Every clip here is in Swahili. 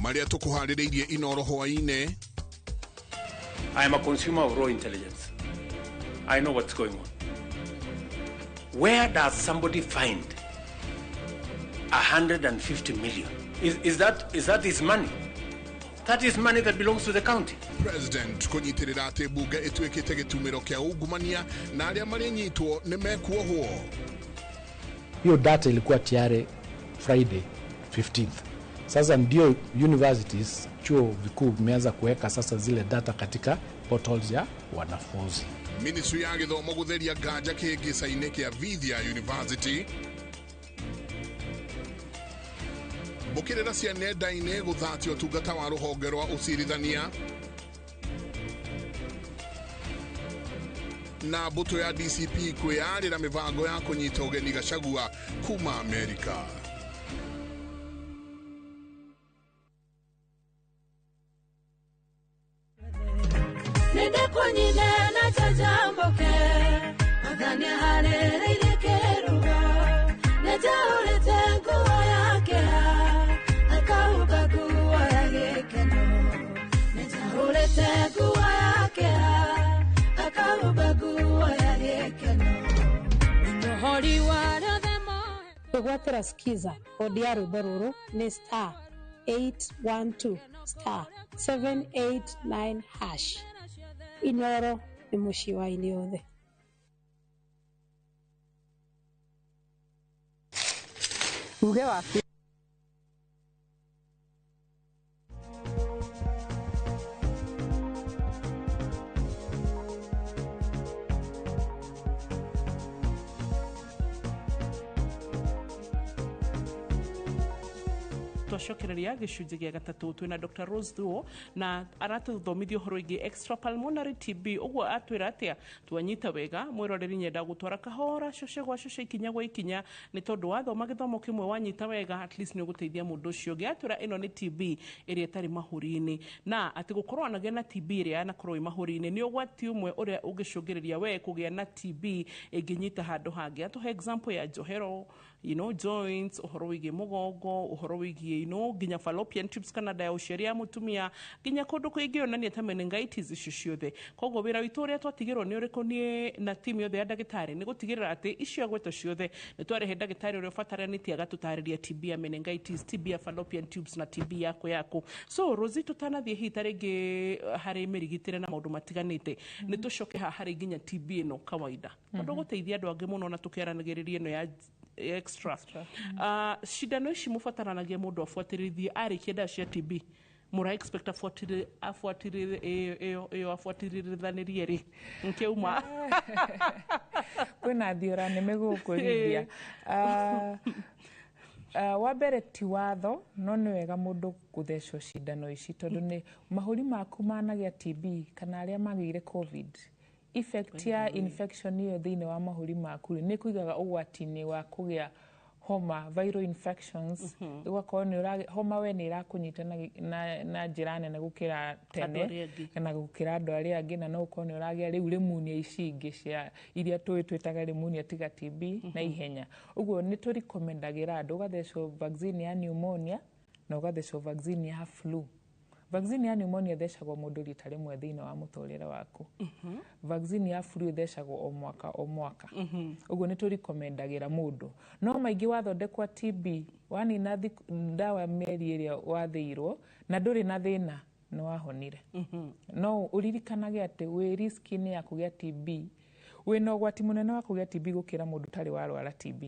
maria tukuhaririirie inoro hwaine. I am a consumer of raw intelligence. I know what's going on. Where does somebody find 150 million? Is that his money? That is money that belongs to the county. President kunyitirira ati bunge itwikite gitumiro kia ungumania na aria marinyitwo nimekuohwo. Hiyo data ilikuwa tayari Friday 15th. Sasa ndio universities chuo vikuu vimeanza kuweka sasa zile data katika portals ya wanafunzi. Ministry ya githomo gutheria ganja kigicaine kia Vidya University. Bukirira cia nenda-inĩ gũthatio ũtungata wa rũhonge rwa ũcirithania. Na mbũtũ ya DCP kwĩyarĩra mĩbango ya kũnyita ũgeni Gachagua kuma Amerika. Nende kũnyina na chajamboke magania harĩrĩire kĩrugo nejaũrĩte nguo yake akauga nguo ya gĩkeno nejaũrĩte nguo yake akauga nguo ya gĩkeno ndohori warothemo gwatĩra skiza kodi ya rwĩmbo rũrũ nĩ star 812 star 789 hash. Inoro ni mushi wa iliothe. Uge wapi? Twashokereria gicunjĩ gĩa gatatu twina Dr. Rose Thuo na aratuthomithia ũhoro wĩgiĩ extrapulmonary TB. Ũguo atwĩra atĩa twanyita wega mwĩroreri nyenda gũtwara kahora coce gwa coce ikinya gwa ikinya nĩ tondũ wathoma gĩthomo kĩmwe wanyita wega at least nĩ ũgũteithia mũndũ ũcio ũngĩ. Atwĩra ĩno nĩ TB ĩrĩa ĩtarĩ mahũri-inĩ na atĩ gũkorwo anagia na TB ĩrĩa yanakorwo ĩ mahũri-inĩ nĩ ũgwati ũmwe ũrĩa ũngĩcũngĩrĩria we kũgĩa na TB ĩngĩnyita handũ hangĩ. Atũhe example ya njohero, joints, uhoro wĩgiĩ mũgongo, uhoro wĩgiĩ nginya fallopian tubes kana nda ya ũciari ya mũtumia, nginya kũndũ kũingĩ onania ta meningitis icio ciothe. Koguo wĩra witũ ũrĩa twatigĩrwo nĩ ũrĩkũ niĩ na timu yothe ya ndagĩtarĩ nĩ gũtigĩrĩra atĩ icio agweto ciothe nĩ twarehe ndagĩtarĩ ũrĩa ũbataranĩtie agatũtarĩria TB ya meningitis, TB ya fallopian tubes na TB yaku. So Rosie, tũtanathiĩ hihi ta rĩngĩ harĩ mĩrigitĩre na maũndũ matiganĩte nĩ tũcoke haha harĩ nginya TB ĩno kawaida. Tondũ gũteithia andũ angĩ mũno na tũkĩaranagĩrĩria ĩno ya extra. Shidano ici mũbataranagia mũndũ afuatirithie arĩkia ndawa cia TB. Mũra expect afuatirithanĩrie rĩ nkeuma kwĩna thiora nĩ megũkũrithia. Wambere ti watho no nĩ wega mũndũ gũthecwo shidano ici tondũ nĩ mahũri maku managia TB kana arĩa magĩire COVID. Effect ya infection hiyo thĩinĩ wa mahũri maku nĩ kũigaga ũgwati-inĩ wa kũgĩa homa, viral infections. Ũgakorwo nĩ homa we nĩ ĩrakũnyita na njĩra nene gũkĩra tene kana gũkĩra andũ arĩa angĩ, na no ũkorwo nĩ ũragĩa rĩu pneumonia ici ingĩ cia iria twĩtaga pneumonia tiga TB na ihenya. Ũguo nĩ tũrekomendagĩra andũ ũgathecwo vaccine ya pneumonia na ũgathecwo vaccine ya flu. Vaccine ya pneumonia thecagwo mũndũ rita rĩmwe thĩinĩ wa mũtũrĩre waku. Vaccine ya flu thecagwo o mwaka. Ũguo nĩ tũrekomendagĩra mũndũ. No maingĩ wathondekwa TB wanina ndawa mĩeri ĩrĩa wathĩirwo na ndũrĩ na thĩna nĩ wahonire. No ũririkanage atĩ wĩ risk-inĩ ya kũgĩa TB, wĩna ũgwati mũnene wa kũgĩa TB gũkĩra mũndũ tarĩ warwara TB.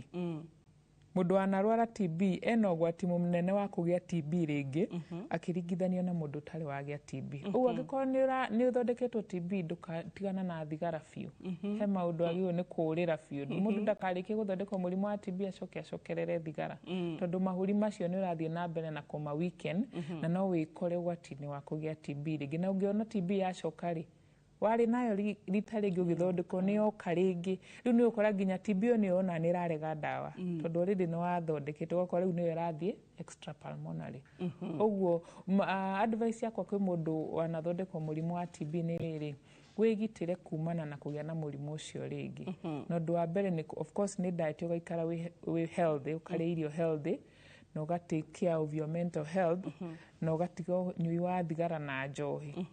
Mũndũ wanarwara TB ena ũgwati mũnene wa kũgĩa TB rĩngĩ akĩringithanio na mũndũ tarĩ wagĩa TB. Ũguo angĩkorwo nĩ ũthondeketwo TB ndũkatigana na thigara biũ. He maũndũ agĩrĩirwo nĩ kũũrĩra biũ. Mũndũ ndakarĩkie gũthondekwo mũrimũ wa TB acokerere thigara tondũ mahũri macio nĩ ũrathiĩ na mbere na kũma weaken na no wĩkore ũgwati-inĩ wa kũgĩa TB rĩngĩ. Na ũngĩona TB yacoka rĩ warĩ nayo rita rĩngĩ ũgĩthondekwo nĩ yoka rĩngĩ rĩu nĩ ũkora nginya TB nĩ yona nĩ ĩrarega ndawa tondũ already nĩ wathondekete ũgakora rĩu nĩyo ĩrathiĩ extrapulmonary. Ũguo advice yakwa kwĩ mũndũ wanathondekwo mũrimũ wa TB nĩ rĩrĩ, wĩgitĩre kumana na kũgĩa na mũrimũ ũcio rĩngĩ. Na ũndũ wa mbere nĩ of course nĩ diet ũgaikara wĩ healthy, ũkarĩa irio healthy na uga take care of your mental health na ugatiga nyui wa thigara na njohi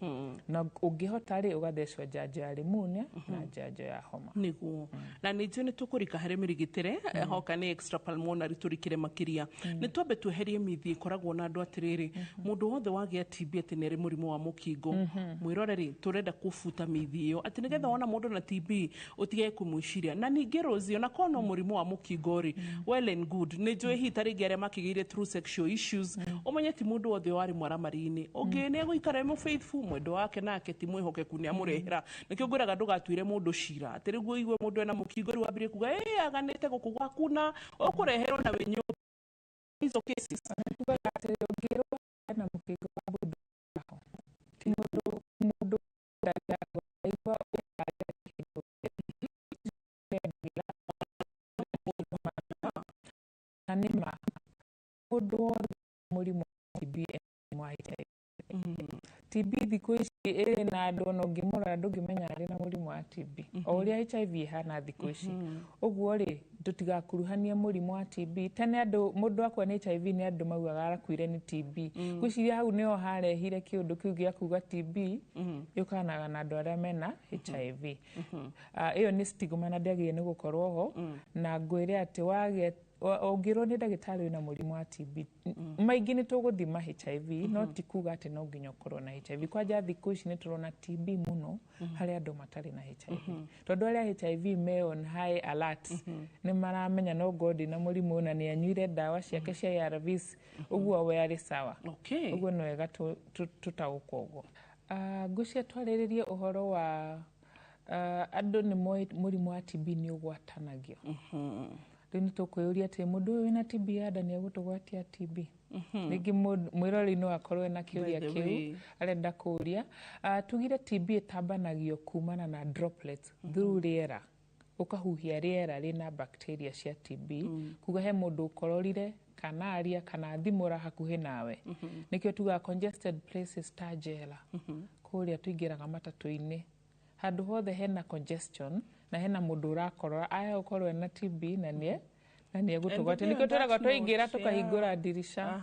na ungihota ri ugathecwo njanjo ya pneumonia na njanjo ya homa niguo na nijue ni tukurika hari mirigitire hoka ni extra pulmonary turikire makiria ni twambe tweherie mithi ikoragwo na andu atiriri mundu wothe wagia TB ati ni murimu wa mukingo mwiroreri turenda kufuta mithi iyo ati nigetha wona mundu na TB utige kumwishiria na ningi Rosie na kono murimu wa mukingo ri well and good ni njue hitari ngere makigeire through sexual issues umenye ti mundu wothe wari mwaramarini ungi ni guikara mu faithful mwendo wake nake ti mwihokeku ni amurehera nikio ngwiraga ndugatuire mundu shira ati riguo igwe mundu ena mukingo ri wambire kuga aganite guku gwakuna ukureherwo na wenyu hizo cases ngiro na mukingo wa mundu ti mundu ndaga igwa anima mundu murimu TB TB thikũ ici ĩrĩ na andũ no ngĩmũra ndũngĩmenya arĩ na mũrimũ wa TB o ũrĩa HIV ĩhana thikũ ici ũguo rĩ tũtigakuruhanie mũrimũ wa TB tene andũ mũndũ akwa nĩ HIV nĩ andũ maugaga arakuire nĩ TB gwĩciria hau nĩho harehire kĩũndũ kĩu gĩa kuga TB yũkanaga na andũ arĩa mena HIV ĩyo nĩ stigma na ndĩagĩrĩire nĩ gũkorwo ho na ngwĩre atĩ wage ongirwo nĩ ndagĩtarĩ wĩna mũrimũ wa TB maingĩ nĩ tũgũthima HIV no ti kuga atĩ no nginya ũkorwo na HIV kwanja thikũ ici nĩ tũrona TB mũno harĩ andũ matarĩ na HIV tondũ arĩa HIV me on high alert nĩ maramenya no ngorwo na mũrimũ na nĩ anyuire ndawa ciake cia ARVs ũguo we arĩ sawa ũguo no wega tũtaũkwo ũguo ngwĩciria twarĩrĩrie ũhoro wa andũ nĩ mũrimũ wa TB nĩ ũgwatanagio rĩu nĩ tũkwĩyũria atĩ mũndũ ũyũ wĩna TB yada nĩ egũtũgwatia TB rĩngĩ mwĩrori no akorwo na kĩũria kĩu arenda kũũria tugire TB ĩtambanagio kumana na droplets through rĩera ũkahuhia rĩera rĩna bacteria cia TB kuga he mũndũ ũkororire kana aria kana thimũra hakuhĩ nawe nĩkĩo tugaga congested places ta njera kũrĩa tũingĩraga matatũ-inĩ handũ hothe hena congestion na hena mundu urakorora aya ukorwo na TB na nie egutugwate nikio twiraga twaingira tukahingura dirisha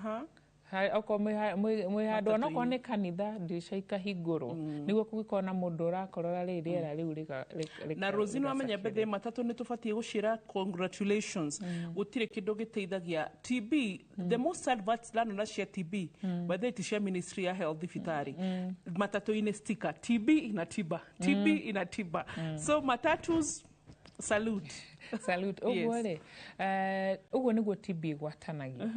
oko mwe handu no kone kanitha dirisha ikahingurwo niguo kugikona mundu urakorora rĩera rĩu na Rosino amenya bethe matatu ni tubatie gushira congratulations gutire kindu giteithagia TB the most adverts lano na cia TB whether it is ministry ya health fitari matatu ine sticker TB inatiba TB inatiba so matatus salute ogwore ogwo niguo TB gwatanagia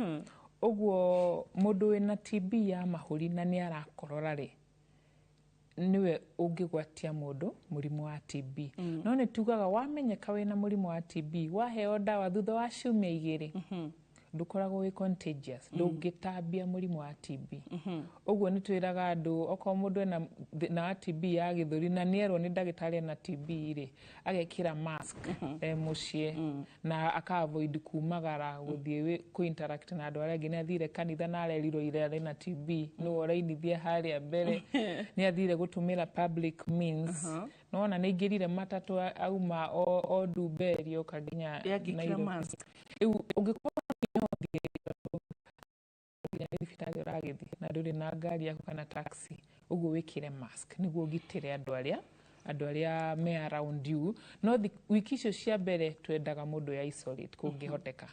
ogwo mundu wina TB ya mahuri na ni arakorora ri niwe ungigwatia mundu murimu wa TB no ni tugaga wamenyeka wina murimu wa TB waheo dawa thutha wa ciumia 2 ndukoragwo wi contagious ndungitambia murimu wa TB ogwo ni twiraga andu oko mundu na TB ya githuri na nierwo ni ndagitari na TB ri agekira mask mucie na aka avoid kumagara guthie ku interact na andu arĩa ngine athire kanitha na arerirwo ire na TB no orainithie haria mbere ni athire gutumira public means nona ni ingirire matatu auma o Duberio kaginya na mask ungikuwa thibitari uragithi na nduri na ngari yaku kana taxi uguo wikire mask niguo gitire andu aria me around you no wiki icio cia mbere twendaga mundu ya isolate kungihoteka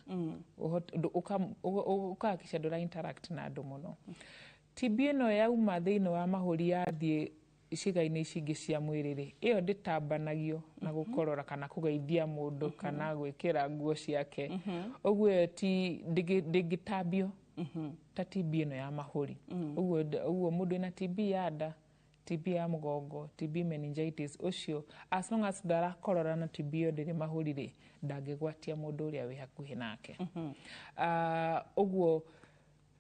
ukahakisha ndura interact na andu muno TB no yauma thiini wa mahuri yathie iciga-inĩ ici ingĩ cia mwĩrĩ iyo nditambanagio na gukorora kana kugeithia mundu kana gwikira nguo ciake uguo ti digitambio ta TB no ya mahuri uguo mundu ina TB ya nda TB ya mugongo TB meningitis ucio as long as ndarakorora na TB yo ndiri mahuri ri ndangigwatia mundu uria wi hakuhi nake uguo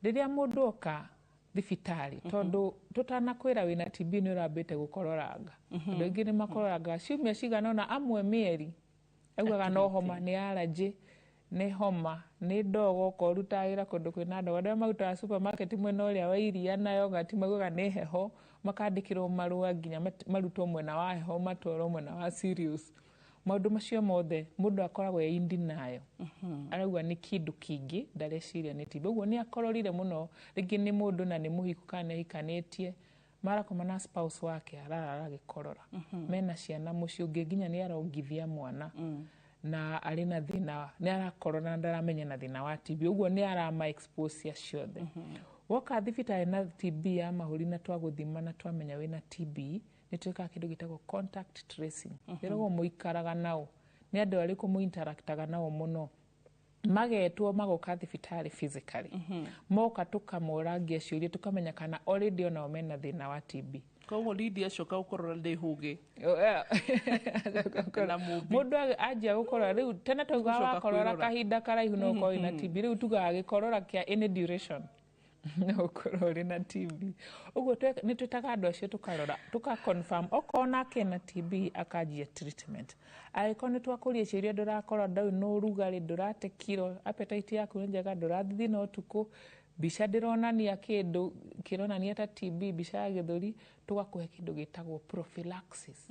riria mundu oka thibitari tondu tutanakwira wina TB ni urambite gukororanga ndu ingi ni makororanga ciumia cigana na amwe mieri augaga no homa ni allergy ni homa ni ndogo ko rutaira kundu kwina ndogo ndio maruta supermarket mwena uria wa iria nayo gati maugaga ni heho makandikirwo marua nginya marutwo mwena wa heho matwaro mwena wa serious maundu macio mothe mundu akoragwo indi nayo arauga ni kindu kingi ndareciria ni TB uguo ni akororire muno ringi ni mundu na ni muhiku kana hikanitie marakoma na spouse wake aragikorora mena ciana mucio ungi nginya ni arongithia mwana na ari na thina ni arakorora na ndaramenya na thina wa TB uguo ni arama expose ciothe woka thibitari na TB ya mahuri na twaguthima na twamenya wina TB ni twika kindu gitagwo contact tracing rero muikaraga nao ni andu ariku mu interactaga nao muno magetwo magoka thibitari physically moka tukamorangia ciuria tukamenya kana already ona mena thina wa TB koguo Lydia coka ukorora ndi hugi mundu ajia gukorora riu tena tuga wakorora kahinda karaihu no ko ina TB riu tuga gikorora kia any duration no korora na TB uguo ni twitaga andu acio tukarora tuka confirm okona kena TB akajia treatment aiko ni twakuria ciria ndurakorora ndau no rugari ndurate kiro appetite yaku ni njega ndurathi no tuku bisha ndironania kindu kironania ta TB bisha ya githuri tugakuhe kindu gitagwo prophylaxis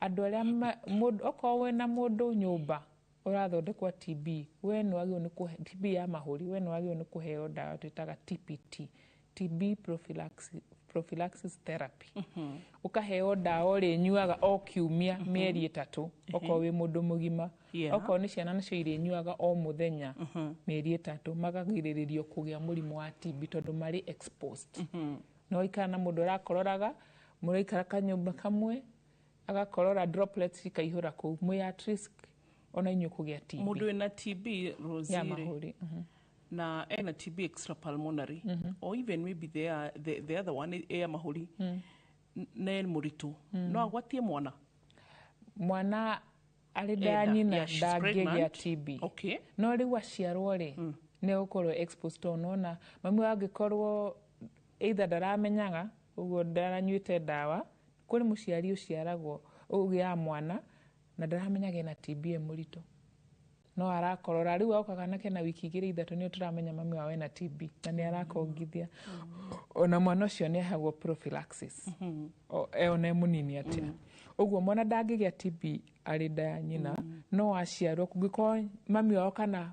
andu aria mundu okorwo na mundu nyumba urathondekwa TB we no agio ni kuhe TB ya mahuri we no agio ni kuheo dawa twitaga TPT TB prophylaxis therapy ukaheo dawa ri nyuaga o kiumia mieri 3 okorwo wi mundu mugima okorwo ni ciana nacio iri nyuaga o muthenya mieri 3 magagiriririo kugia murimu wa TB tondu mari exposed no ikara na mundu rakororaga muraikara kanyumba kamwe agakorora droplets ikaihura ku mwe at risk ona inyu kugia TB mundu ena TB Rosire na ena TB extrapulmonary or even maybe the other one ya mahuri na muritu no agwatie mwana ari ndanyina ndagegia TB no riu aciarwo ri ne ukorwo exposed to nona mami wangikorwo either ndaramenyaga uguo ndaranyuite dawa kuri muciari uciaragwo ugia mwana na ndaramenyaga na TB muritu no arakorora riu aukaga nake na wiki 2-3 ni turamenya mami wawe na TB na ni arakongithia ona mwana ucio ni ahagwo prophylaxis ona munini atia uguo mwana ndangigia TB ari nda nyina no aciarwo kungiko mami wao kana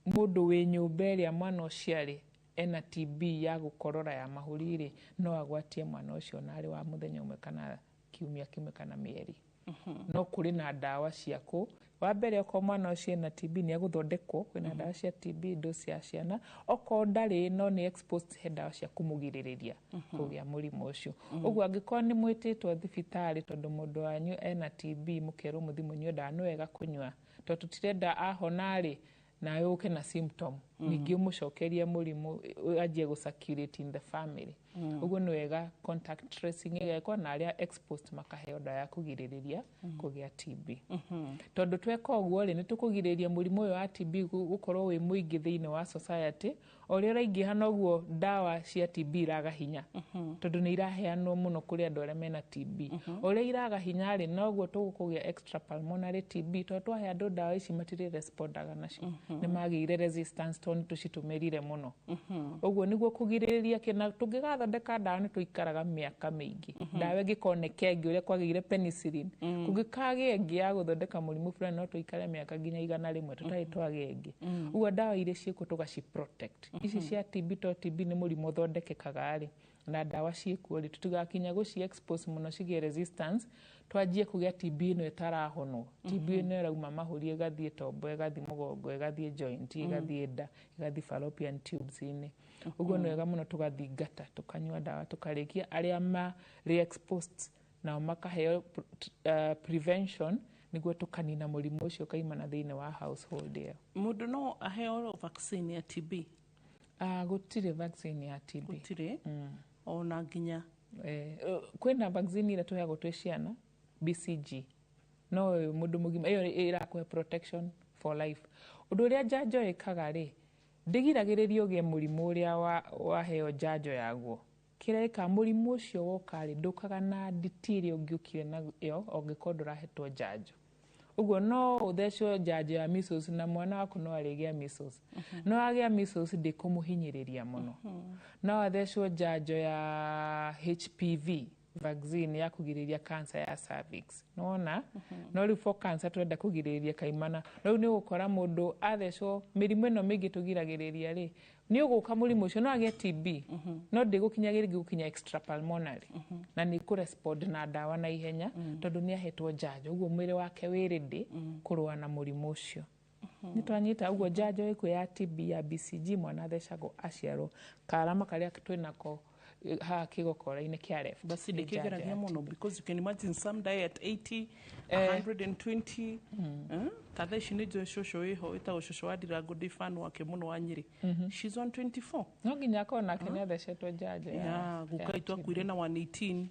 mundu wi nyumba iria mwana uciari ena TB ya gukorora ya mahurire no agwatie mwana ucio na ari wa muthenya umwe kana kiumia kimwe kana mieri no kuri na dawa ciaku wa mbere oko mwana ucio na TB ni aguthondekwo kwina dawa cia TB dosi ya ciana oko ndari no ni exposed he dawa cia kumugiririria kugia murimu ucio uguo angikoo ni mwititwo thibitari tondu mundu wanyu ena TB mukero muthimu nyo dawa no wega kunywa tondu tutirenda ahonari na yuke na symptom ningi umucokeria murimu ajie gusacurate in the family uguo ni wega contact tracing igekwa na aria exposed makaheo dawa ya kugiririria kugia TB tondu tweka uguo ri ni tukugiririria murimu uyu wa TB gukorwo wi muingi thiini wa society oria raingihana uguo dawa cia TB iraga hinya tondu ni iraheanwo muno kuri andu aria mena TB oria iraga hinya ri no guo tugukugia extrapulmonary TB tondu twahe andu dawa ici matire respondaga nacio ni magire resistance tondu tucitumirire muno uguo niguo kugiririria kina tungigathondeka dawa ni tuikaraga miaka mingi dawa ngikoneka ingi uria kwagire penicillin kungikage ingi ya guthondeka murimu fulani no tuikare miaka nginya 100 tutai twage ingi uguo dawa iria ciku tugaci protect ici cia TB to TB ni murimu thondekekaga ari na dawa ciku ri tutigakinya guci expose muno cigie resistance twajie kugia TB no itarahonwo TB no rauma mahuri gathie tombo gathie mugongo gathie joint gathie nda gathie fallopian tubes ini uguo no wega muno tugathingata tukanywa dawa tukarikia aria ma re-exposed na makaheo prevention niguo tukanina murimu ucio kaimana thiini wa household iyo mundu no aheo vaccine ya TB gutire vaccine ya TB gutire ona nginya kwina vaccine ira tuheagwo twi ciana BCG no mundu mugima iyo irakuhe protection for life undu uria njanjo ikaga ri ndigiragiriria ugie murimu uria waheo njanjo yaguo kireka murimu ucio woka ri ndukaga na ditiri ungiukire na yo ongikorwo rahetwo njanjo uguo no uthecwo njanjo ya measles na mwana waku no arigia measles no agia measles ndikumuhinyiriria muno no athecwo njanjo ya HPV vaccine ya kugiriria cancer ya cervix nona no riu for cancer twenda kugiriria kaimana no ni gukora mundu athecwo mirimu ino mingi tugiragiriria ri ni uguka murimu ucio no age TB no ndigukinyagiri gukinya extrapulmonary na ni ku respond na dawa na ihenya tondu ni ahetwo njanjo uguo mwiri wake wiridi kurua na murimu ucio ni twanyita uguo njanjo iku ya TB ya BCG mwana thecagwo aciarwo karama karia twinako ha kigokora-ini kia left basi ndikigeragia muno because you can imagine some die at 80 120 tatha ici nĩ njũĩ cũcũ wĩho ĩtagwo cũcũ wa Ndirango ndĩ fan wake mũno wa Nyĩrĩ she's 124 no nginya akorwo nake nĩ athecetwo njanjo ya gukaitwo akuire na 118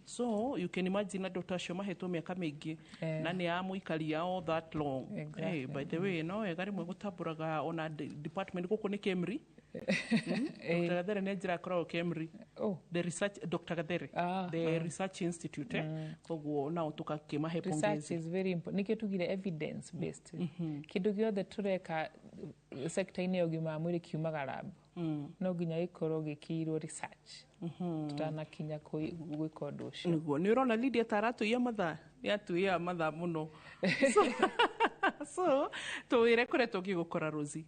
so you can imagine andũ ta acio mahetwo mĩaka mĩingĩ na nĩ amũikaria all that long hey, by the way no wega rĩmwe gũtambũraga ona department gũkũ nĩ Kemri Dr. Gadere nĩ njĩra akoragwo Kemri the research Dr. Gadere the research institute koguo nao tũkakimahe pongezi research is very important nĩkĩo tugire evidence based kĩndũ gĩothe tũreka sector-inĩ ya ũgima wa mwĩrĩ kiumaga lab no nginya gĩkorwo gĩkĩirwo research tutanakinya gwĩka ũndũ ũcio nĩguo nĩ ũrona Lydia taratũia mathaa yatuia mathaa mũno so tuwire kure tũngĩgũkora Rosie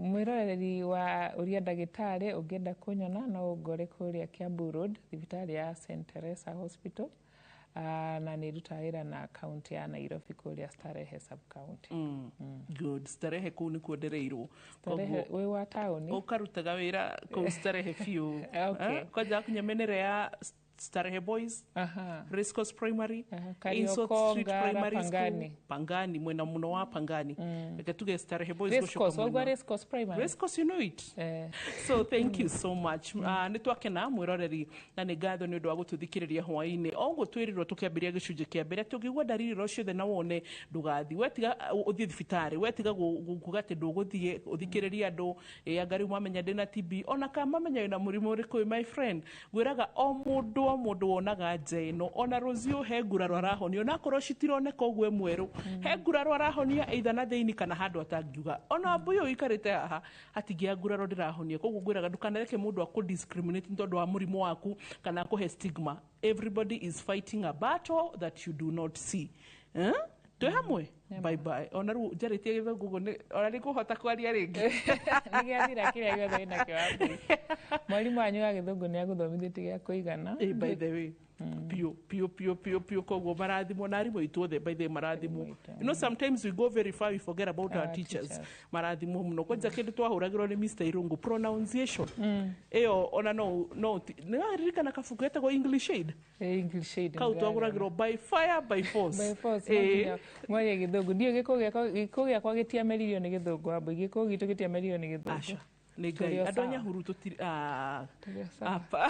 mwĩroreri wa ũria ndagĩtarĩ ũngĩenda kũnyona no ngore kũrĩa Kiambu Road thibitarĩ ya St Teresa Hospital na nĩ rutagĩra na kaunti ya Nairobi kũrĩa Starehe sub county good Starehe kũu nĩ kuondereirwo Starehe wĩ wa taũni ũkarutaga wĩra kũu Starehe biũ kwanja kunyemenere ya Starehe Boys, Race Course Primary, Insult Street Primary School, Pangani, mwena muno wa Pangani. Tuge Starehe Boys Race Course Primary. Race Course, you know it. So thank you so much. Nitwakena mwiroreri na nĩ ngatho nĩ ũndũ wa gũtũthikĩrĩria hwaĩ-inĩ. Oguo twĩrirwo tũkĩambĩrĩria gĩcunjĩ kĩa mbere tũngĩigua dariri ro ciothe na wone ndũgathi wetiga ũthiĩ thibitarĩ wetiga kuga atĩ ndũgũthiĩ ũthikĩrĩria andũ angari mamenya ndĩna TB ona kana mamenya wĩna mũrimũ ũrĩkũ my friend gwĩraga o mũndũ wonaga nja ĩno ona Rosie he nguraro arahonio ona korwo citironeka ũguo mwerũ he nguraro arahonia either na thĩini kana handũ atangiuga ona mbuyo ikarĩte haha hatingĩa nguraro ndĩrahonia koguo ngwĩraga ndũkanareke mũndũ akũ-discriminate nĩ tondũ wa mũrimũ waku kana akũhe stigma everybody is fighting a battle that you do not see twĩ hamwe bye bye ona rĩu njarĩtie gĩthũngũ ũguo ona nĩ kũhota kwaria rĩngĩ nĩ gĩathira kĩrĩa gĩothe wĩna kĩo waku mwarimũ wanyu wa gĩthũngũ nĩ agũthomithĩtie gĩa kũigana by the way pio koguo marathimwo na arimũ aitũ othe by the way marathimwo you know sometimes we go very far we forget about our teachers marathimwo mũno kwanja kĩndũ twahũragĩrwo nĩ Mr. Irungu pronunciation ĩyo ona no nĩwaririkana kabuku getagwo English Aid kau twagũragĩrwo by fire by force mwaria gĩthũngũ ndiũ gĩkũ gĩakwa gĩtiameririo nĩ gĩthũngũ wambũ gĩkũ gitũ gĩtiameririo nĩ gĩthũngũ nĩ Ngai andũ a Nyahururu tũtiri apa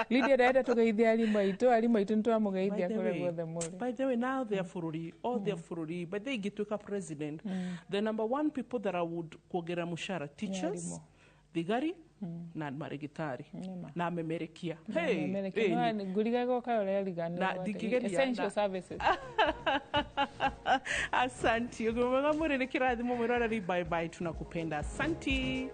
Lydia ndaenda tũgeithia arimũ aitũ nĩtwamũgeithia kũrĩa guothe mũrĩ by the way now they are bũrũri all their bũrũri but they ingĩtuĩka president the number one people that I would kuongerera mũcara teachers thigari na marigitari na memerekia ngurigaga kayo rigana essential services asante ngomega mũrĩ nĩ kĩrathimo mwĩroreri bye bye tunakupenda asante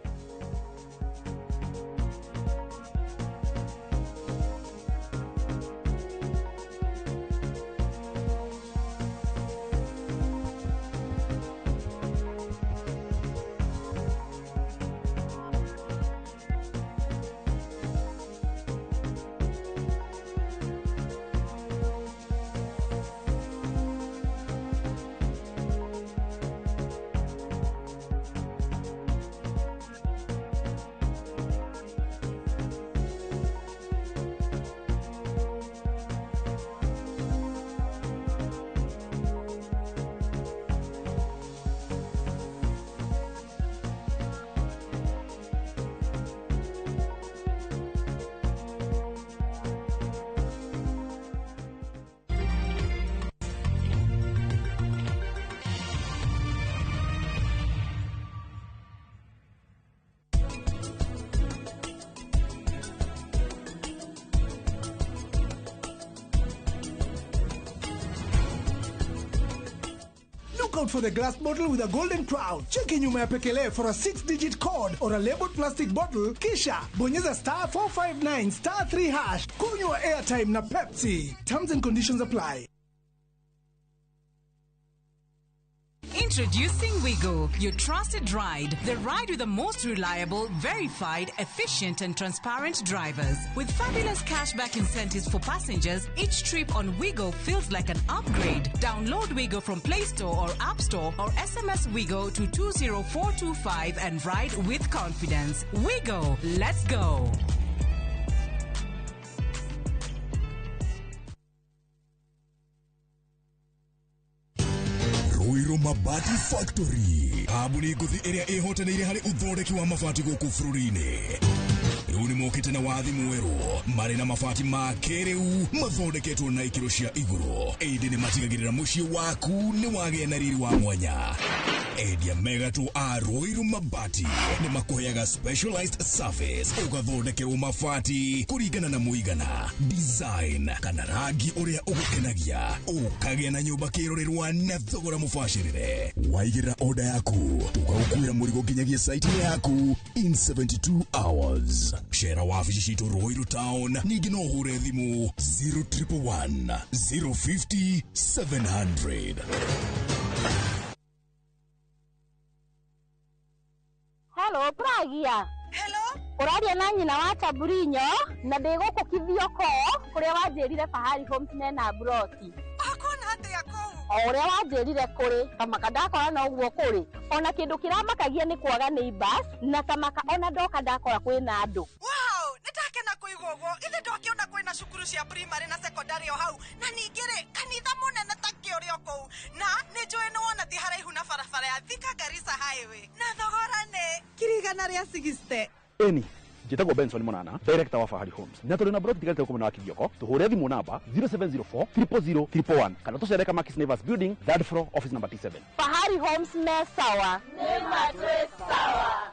Look out for the glass bottle with a golden crown. Cheki nyuma ya pekele for a 6-digit code or a labeled plastic bottle. Kisha bonyeza star 459 star 3 hash. Kunywa airtime na Pepsi. Terms and conditions apply. Introducing Wigo, your trusted ride. The ride with the most reliable, verified, efficient and transparent drivers. With fabulous cashback incentives for passengers, each trip on Wigo feels like an upgrade. Download Wigo from Play Store or App Store or SMS Wigo to 20425 and ride with confidence. Wigo, let's go. Ruiro Mabati Factory. Abuni kuthi area ehotanire hari uthondeki wa mabati guku bururi-ini. Riu ni mokite na wathi mweru mari na mabati ma keriu mathondeketwo na ikiro cia iguru. Indi ni matigagirira mucii waku ni wagĩa na riri wa mwanya. Endia mega tu a Ruiro Mabati ni makuheaga specialized service ugathondekerwo mabati kuringana na muigana, design kana rangi uria ugukenagia, ukagĩa na nyumba kirorerwa na thogora mubashirire. Waigĩra order yaku ugakuira murigo nginyagia site yaku in 72 hours. Share wabici citu Ruiro Town, ningi no hure thimu 0111 050 700. Hello, Pragia. Hello? Uraria na nyina wa Taburinyo na ndigukukithio ko kuria wanjirire Fahari Homes na Broti. Akona atia ko? Uria wanjirire kuri kamaka ndakora na uguo kuri ona kindu kiramakagia ni kwaga neighbors na kamaka ona ndoka ndakora kwina andu. Wow, nitakena kuigugo ithe ndokiona kwina cukuru cia primary na secondary o hau na ningire kanitha munene takio rio kou na nijoe no ona ti haraihu na barabara ya Thika Garissa highway na thogora ne kirigana ria 60. Eni Jitagwo Benson Monana, director wa Fahari Homes. Na tuli na broti tigalite kumuna wakidioko. Tuhure thimu namba 0704 000 111. Kana tusereka Makis Nevers Building, 3rd floor, office number T7. Fahari Homes me sawa. Nema twe sawa.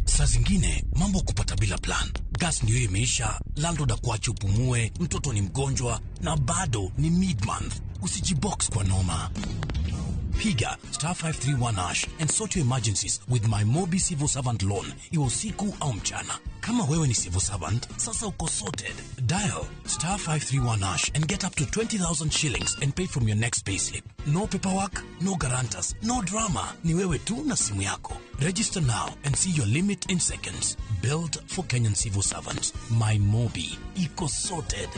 Saa zingine mambo kupata bila plan. Gas ndio imeisha, landlord akuache upumue, mtoto ni mgonjwa na bado ni mid-month. Usijibox kwa noma. Piga star 531 # and sort your emergencies with my Mobi Civil Servant loan. Iwe usiku au mchana. Kama wewe ni civil servant, sasa uko sorted. Dial star 531 # and get up to 20,000 shillings and pay from your next payslip. No paperwork, no guarantors, no drama. Ni wewe tu na simu yako. Register now and see your limit in seconds. Built for Kenyan civil servants. My Mobi. Iko sorted.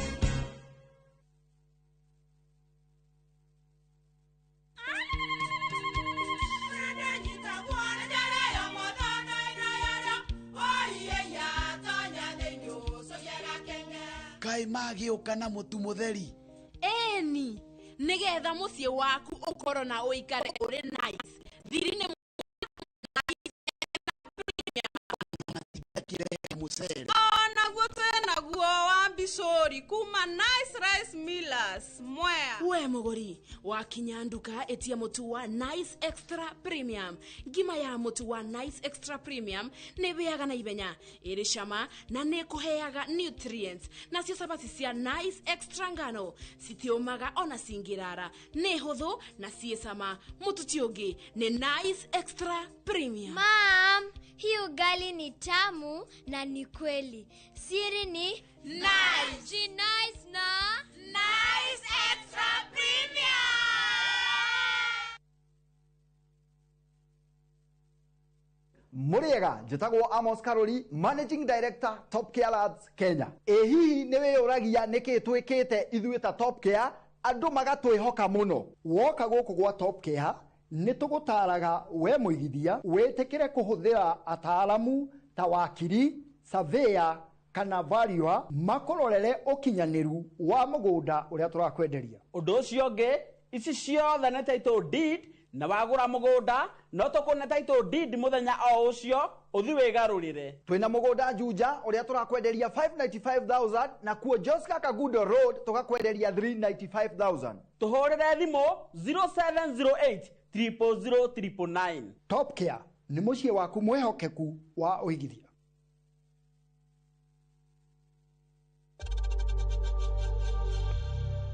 Kai magi ukana mutu mutheri. Eni, nigetha mucie waku ukoro na uikare uri nice. Thirine naguo wa Bishori kuma Nice Rice Millers mwea. We muguri wakinya nduka etia mutu wa Nice Extra Premium. Ngima ya mutu wa Nice Extra Premium ne beaga na ibenya iri shama na ne kuheaga nutrients na cio sabati cia Nice Extra ngano sitiomaga ona singirara ne huthu na cie sama mutu tiongi ne Nice Extra Premium. Mom, hii ugali ni tamu na ni kweli. Siri ni nice. Ji nice na Nice Extra Premium. Muriega, Jitagwo Amos Karoli, Managing Director, Top Care Labs, Kenya. Hihi niwe uragia niki twikite ithuita Top Care, andu magatwihoka muno. Woka guku gwa Top Care, nitugutaraga we muigithia, wetekire kuhuthira ataalamu ta wakiri, surveyor kana valuer makororere ukinyaniru wa mugunda uria turakwenderia. Undu ucio ngi ici ciothe na title deed na wagura mugunda no tukune title deed muthenya o ucio uthi wigarurire. Twina mugunda Juja uria turakwenderia 595,000 na kuo Joska Kagudo Road tukakwenderia 395,000. Tuhurire thimu 0708 000 Top Care ni mucie waku mwehokeku wa uigithia.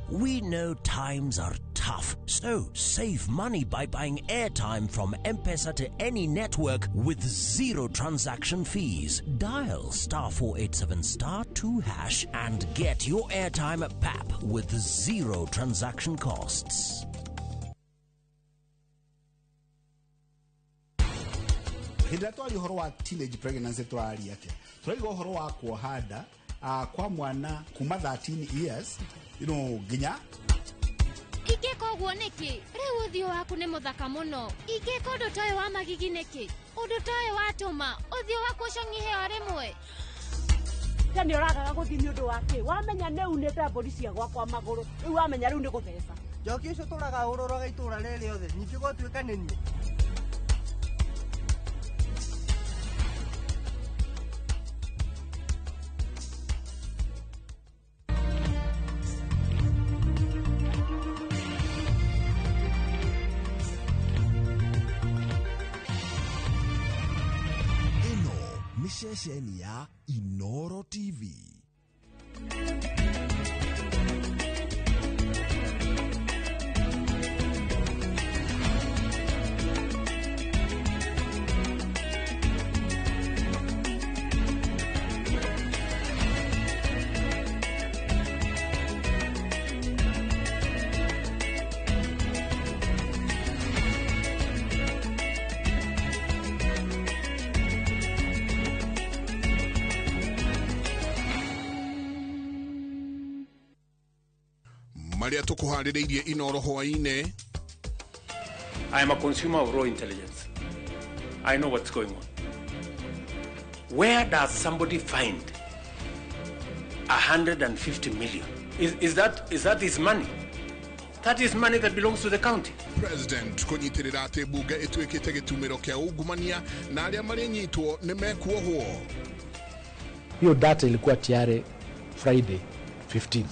We know times are tough, so save money by buying airtime from M-Pesa to any network with zero transaction fees. Dial *487*2# and get your airtime PAP with zero transaction costs. Hindra twali uhoro wa teenage pregnancy twali yake. Twaiga uhoro wa kuohada kwa mwana kuma 13 years, ginya Igeka guo niki riu uthio waku ni muthaka muno. Igeka undu toy wa magigi niki undu toy watuma uthio waku ucongihe rimwe. Tani uragaga guthini undu wake wamenya ne unete polisi ya gwakwa maguru riu wamenya riu ni guthesa joki icio turaga uroroga itura riri othe ningi gotwika nini Mishesheni ya Inoro TV. Maria tukuhaririirie Inoro hwaine. I am a consumer of raw intelligence. I know what's going on. Where does somebody find 150 million? Is that his money? That is money that belongs to the county. President kunyitirira ati bunge itwikite gitumiro kia ugumania na aria marinyitwo nimekuohwo. Hiyo data ilikuwa tayari Friday 15th.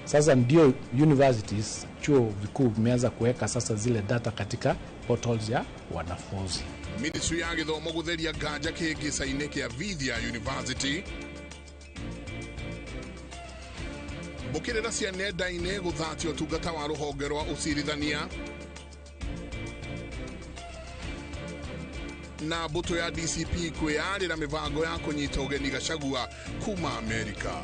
Sasa ndio universities, chuo vikuu vimeanza kuweka sasa zile data katika portals ya wanafunzi. Ministry ya githomo gutheria ganja kigicaine kia Vidya University. Bukirira cia nenda-ini guthatio tungata wa ruhonge rwa ucirithania. Na buto ya DCP kwiyarira mivango ya kunyita ugeni Gachagua kuma Amerika.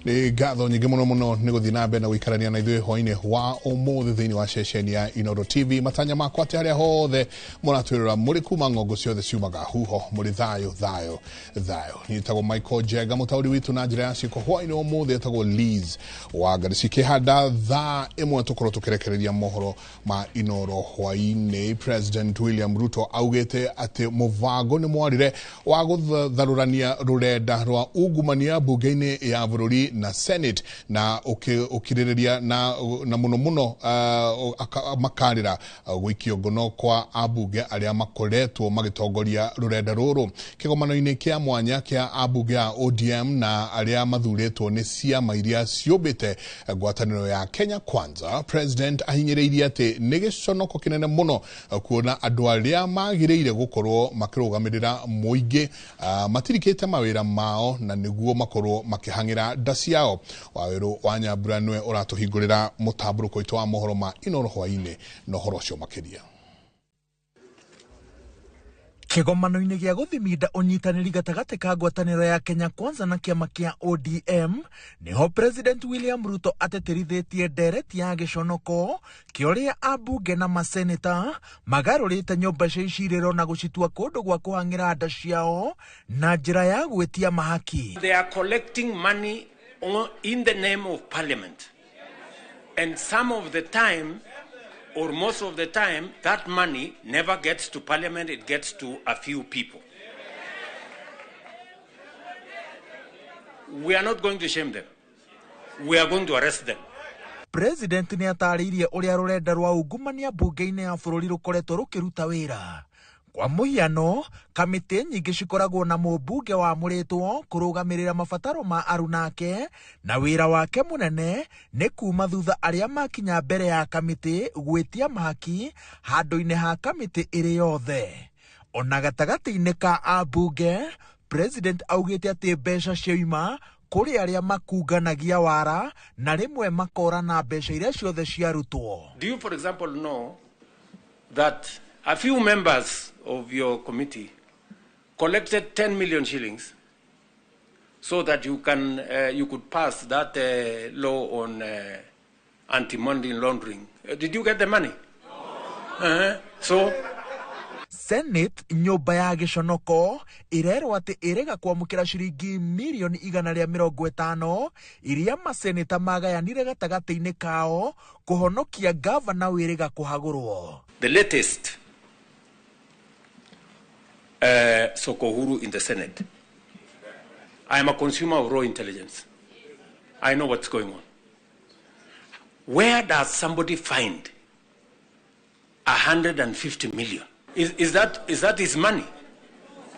Ni gatho nyingi muno ni guthii na mbere na guikarania na ithuĩ hwainĩ wa ũmũthĩ thĩinĩ wa ceceni ya Inoro TV. Matanya makwa atĩ harĩa hothe mũratwĩrora mũrĩ kuma ng'ongo ciothe ciumaga huho mũrĩ thayũ. Nĩtagwo Michael Jega, mũtaũri witũ na njĩra ya ciĩko hwainĩ ũmũthĩ etagwo Liz Wangari. Cikĩhanda thaa ĩmwe tũkorwo tũkĩrekereria mohoro ma Inoro hwainĩ. President William Ruto augĩte atĩ mũbango nĩ mwarire wa gũtharũrania rũrenda rwa ungumania mbunge-inĩ ya bũrũri na Senate na ukiriria na muno makarira gwikio ngono kwa abunge aria makoretwo magitongoria rurenda ruru. Kigomano-ini kia mwanya kia abunge a ODM na aria mathuretwo ni ciama iria ciumbite ngwataniro ya Kenya Kwanza. President ahinyiriirie ati ni giconoko kinene muno kuona andu aria magiriire gukorwo makirugamirira muingi matirikite mawira mao na niguo makorwo makihangira ciao. Waweru wa Nyambura nwe uratuhingurira mutamburuko itu wa mohoro ma Inoro hwaine no horo cio makiria. Kigomano-ini gia guthiminda unyitaniri gatagati ka ngwataniro ya Kenya Kwanza na kiama kia ODM niho President William Ruto ateterithitie ndereti ya giconoko kioria abunge na maseneta magarurite nyumba cia iciriro na gucitua kundu gwa kuhangira nda ciao na njira ya gwitia mahaki. They are collecting money in the name of parliament, and some of the time or most of the time that money never gets to parliament, it gets to a few people. We are not going to shame them, we are going to arrest them. President ni atariirie uria rurenda rwa ungumania mbunge-ini ya bururi rukoretwo rukiruta wira Kwa muhiano, kamite nyingi cikoragwo na mũmbunge wa mũrĩtwo kũrũgamĩrĩra mabataro ma arunake, na wĩra wake mũnene nĩ kuma thutha arĩa makinya mbere ya kamite gwĩtia mahaki handũ-inĩ ha kamite ĩrĩ yothe. Ona gatagatĩ-inĩ ka ambunge, President augĩte atĩ mbeca cioima kũrĩ arĩa makunganagia wara na rĩmwe makora na mbeca iria ciothe ciarutwo. Do you, for example, know that a few members of your committee collected 10 million shillings so that you could pass that law on anti-money laundering? Did you get the money? So Senate nyumba ya giconoko irerwo ati irega kwamukira ciringi milioni 150 iria maseneta magayanire gatagati-ini kao kuhonokia gavana wiriga kuhagurwo. The latest Sokohuru in the Senate. I am a consumer of raw intelligence. I know what's going on. Where does somebody find 150 million? Is that his money?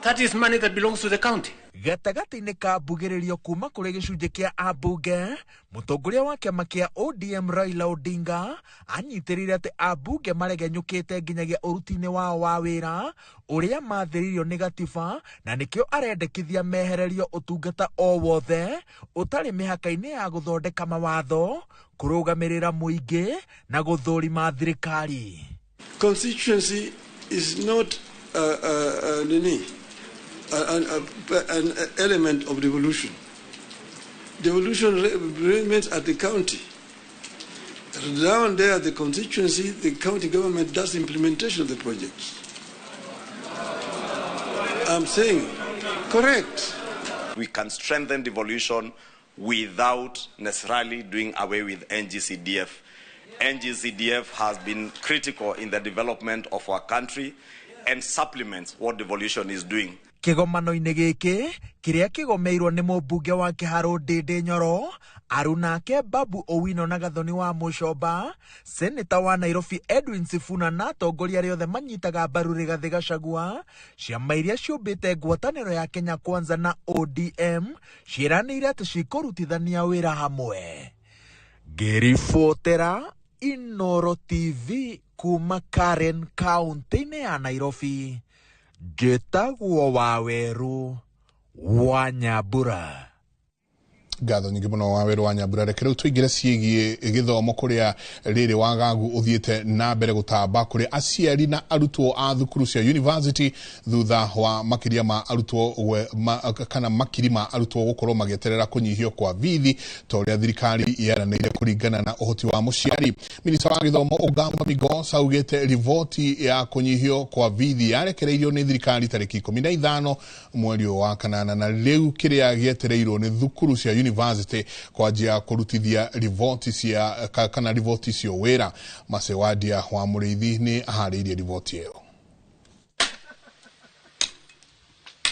That is money that belongs to the county. Gatagati-ini ka mbugĩrĩrio kuma kũrĩ gĩcunjĩ kĩa ambunge, mũtongoria wa kĩama kĩa ODM Raila Odinga anyitĩrĩire atĩ ambunge maregenyũkĩte nginyagia ũruti-inĩ wao wa wĩra ũrĩa mathĩrĩirio nĩ gatiba, na nĩkĩo arendekithia mehererio ũtungata o wothe ũtarĩ mĩhaka-inĩ ya gũthondeka mawatho, kũrũgamĩrĩra mũingĩ na gũthũrima thirikari. Constituency is not an element of devolution. Devolution remains at the county. Down there at the constituency, the county government does implementation of the projects. I'm saying, correct. We can strengthen devolution without necessarily doing away with NGCDF. NGCDF has been critical in the development of our country and supplements what devolution is doing. Kĩgomano-inĩ gĩkĩ kĩrĩa kĩgomeirwo nĩ mũmbunge wa Kĩharũ Ndĩndĩ Nyoro, arunake Babu Owino na Gathoni wa Mũcomba, seneta wa Nairobi Edwin Sifuna na atongoria arĩa othe manyitaga mbaru Rigathĩ Gachagua, ciama iria ciũmbĩte ngwatanĩro ya Kenya Kwanza na ODM ciĩranĩire atĩ cikũrutithania wĩra hamwe. Ngĩribotera Inooro TV kuma Karen kaunti-inĩ ya Nairobi. Njĩtagwo Waweru wa Nyambura. Ngatho nyingĩ mũno Waweru wa Nyambura. Reke rĩu tũingĩre ciĩgiĩ gĩthomo kũrĩa rĩrĩ wagagu ũthiĩte na mbere gũtamba kũrĩ aciari na arutwo a thukuru cia university thutha wa makĩria ma arutwo kana makiri ma arutwo gũkorwo magĩeterera kũnyihio kwa bithi ta ũrĩa thirikari yeranĩire kũringana na ũhoti wa mũciari. Minista wa gĩthomo Ogamba Migos augĩte riboti ya kũnyihio kwa bithi yarekereirio nĩ thirikari tarĩki 15 mweri wa kanana, na rĩu kĩrĩa gĩetereirwo nĩ thukuru cia university kwa njia kurutithia rivoti cia kana rivoti cio wĩra. Masewadia wa Mũrĩithi nĩ aharĩirie rivoti ĩyo.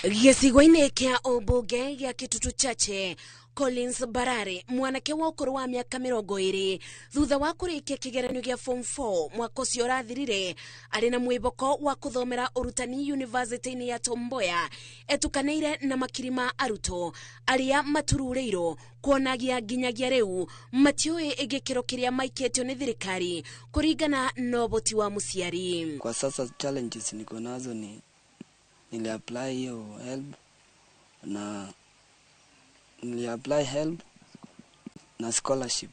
Gĩcigo-inĩ kĩa ũmbunge gĩa Kitutu Chache, Collins Barare, mwanake wa ũkũrũ wa mĩaka 20, thutha wa kũrĩkia kĩgeranio gĩa form 4 mwaka ũcio ũrathirire, arĩ na mwĩboko wa kũthomera ũrutani university-inĩ ya Tom Mboya, etukanĩire na makiri ma arutwo arĩa matururĩirwo kuonagia nginyagia rĩu matiũĩ gĩkĩro kĩrĩa maikĩtio nĩ thirikari kũringana na ũhoti wa mũciari. Kwa sasa challenges niko nazo niliapply hiyo help na niliapply help na scholarship,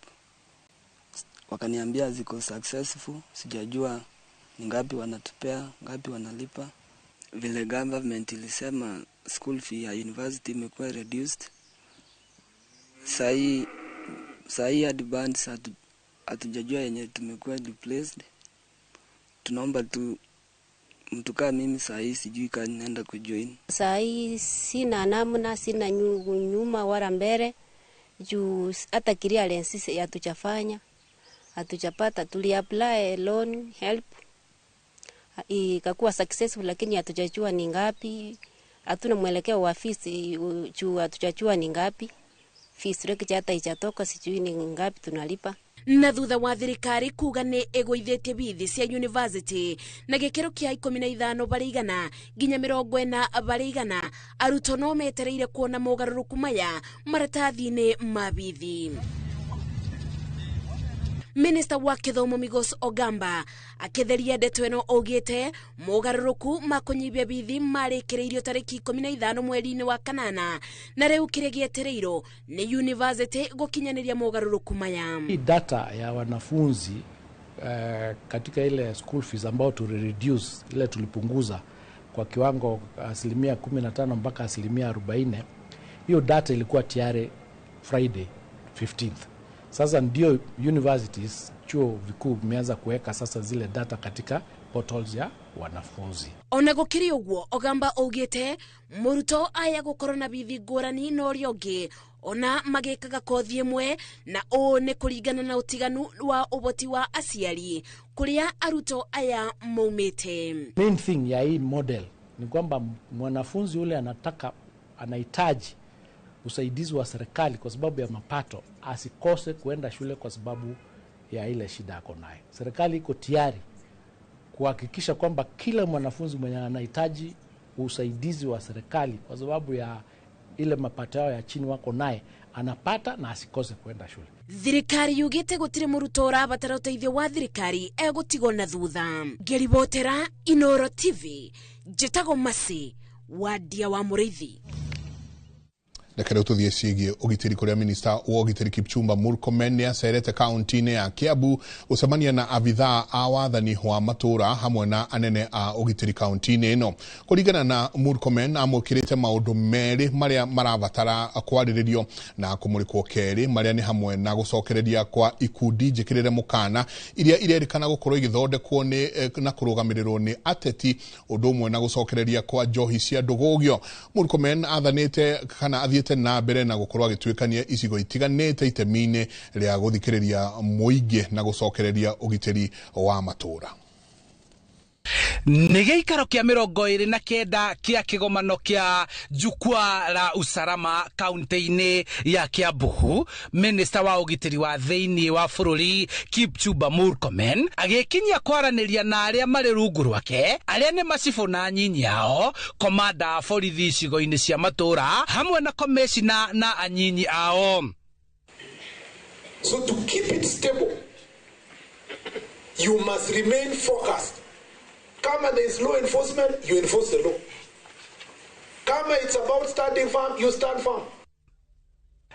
wakaniambia ziko successful. Sijajua ni ngapi wanatupea, ngapi wanalipa. Vile government ilisema school fee ya university imekuwa reduced, sahi advance hatujajua yenye tumekuwa replaced. Tunaomba tu mtu kama mimi sahi sijui kama ninaenda kujoin. Sahi sina namna, sina nyuma wala mbele, juu hata clearance hatujafanya, hatujapata. Tuliapply loan help ikakuwa successful, lakini hatujajua ni ngapi. Hatuna mwelekeo wa fees juu hatujajua ni ngapi. Fees rate hata haijatoka, sijui ni ngapi tunalipa. na thutha wa thirikari kuga nĩ ĩgũithĩtie bithi cia university na gĩkĩro kĩa 15 harĩ 100 nginya 40 harĩ 100, arutwo no metereire kuona mogarũrũku maya maratathi-inĩ ma bithi. Minister wa Kithomo Migos Ogamba akitheria ndeto ĩno augĩte mogarũrũku ma kũnyibia bithi marĩkĩrĩirio tarĩki 15 mweri-inĩ wa kanana, na rĩu kĩrĩa gĩetereirwo nĩ university gũkinyanĩria mogarũrũku maya. Hii data ya wanafunzi katika ile school fees ambao reduce ile tulipunguza kwa kiwango 15% mpaka 40%, hiyo data ilikuwa tayari Friday 15th. Sasa ndio universities, chuo vikuu vimeanza kuweka sasa zile data katika portals ya wanafunzi. Ona gũkĩrĩ ũguo, Ogamba augĩte mũrutwo aya gũkorwo na bithi ngũrani na ũrĩa ũngĩ ona magĩkaga kothi ĩmwe, na ũũ nĩ kũringana na ũtiganu wa ũboti wa aciari kũrĩa arutwo aya maumĩte. Main thing ya hii model ni kwamba mwanafunzi ule anahitaji usaidizi wa serikali kwa sababu ya mapato, asikose kuenda shule kwa sababu ya ile shida yako nayo. Serikali iko tayari kuhakikisha kwamba kila mwanafunzi mwenye anahitaji usaidizi wa serikali kwa sababu ya ile mapato yao ya chini wako naye anapata na asikose kuenda shule. Thirikari yugĩte gũtirĩ mũrutwo ũrabatara ũteithio wa thirikari egũtigwo na thutha. Ngeribotera Inoro TV, njĩtagwo Masi Wadia wa Mũrĩithi. Rekere tuthie ciĩgiĩ ũgitĩri kũrĩa minista wa ũgitĩri Kipchumba Murkomen nĩ acerete kaunti-inĩ ya Kiambu gũcemania na abithaa a wathani wa matũra hamwe na anene a ũgitĩri kaunti-inĩ ĩno. Kũringana na Murkomen, amũkĩrĩte maũndũ merĩ marĩa marabatara kwarĩrĩrio na kũmũrĩkwo kerĩ, marĩa nĩ hamwe na gũcokereria kwa ikundi njĩkĩrĩre mũkana iria irerĩkana gũkorwo igĩthondekwo na kũrũgamĩrĩrwo nĩ ateti, ũndũ ũmwe na gũcokereria kwa njohi cia ndũgũgio. Murkomen athanĩte kana athiĩte na mbere na gukorwo agĩtuĩkania icigo itiganĩte itemi-inĩ rĩa gũthikĩrĩria mũingĩ na gũcokereria ũgitĩri wa matũra. Nĩ gĩikaro kĩa 29 kĩa kĩgomano kĩa jukwaa la usalama kaunti-inĩ ya Kiambu, minista wa ũgitĩri wa thĩinĩ wa bũrũri Kipchumba Murkomen agĩkinyia kwaranĩria na arĩa marĩ rungu rwake, arĩa nĩ macibũ na nyinyi ao, komanda a borithi icigo-inĩ cia matũra hamwe na komishina na anyinyi ao. So to keep it stable, you must remain focused. Kama there is law enforcement, you enforce the law. Kama it's about standing firm, you stand firm.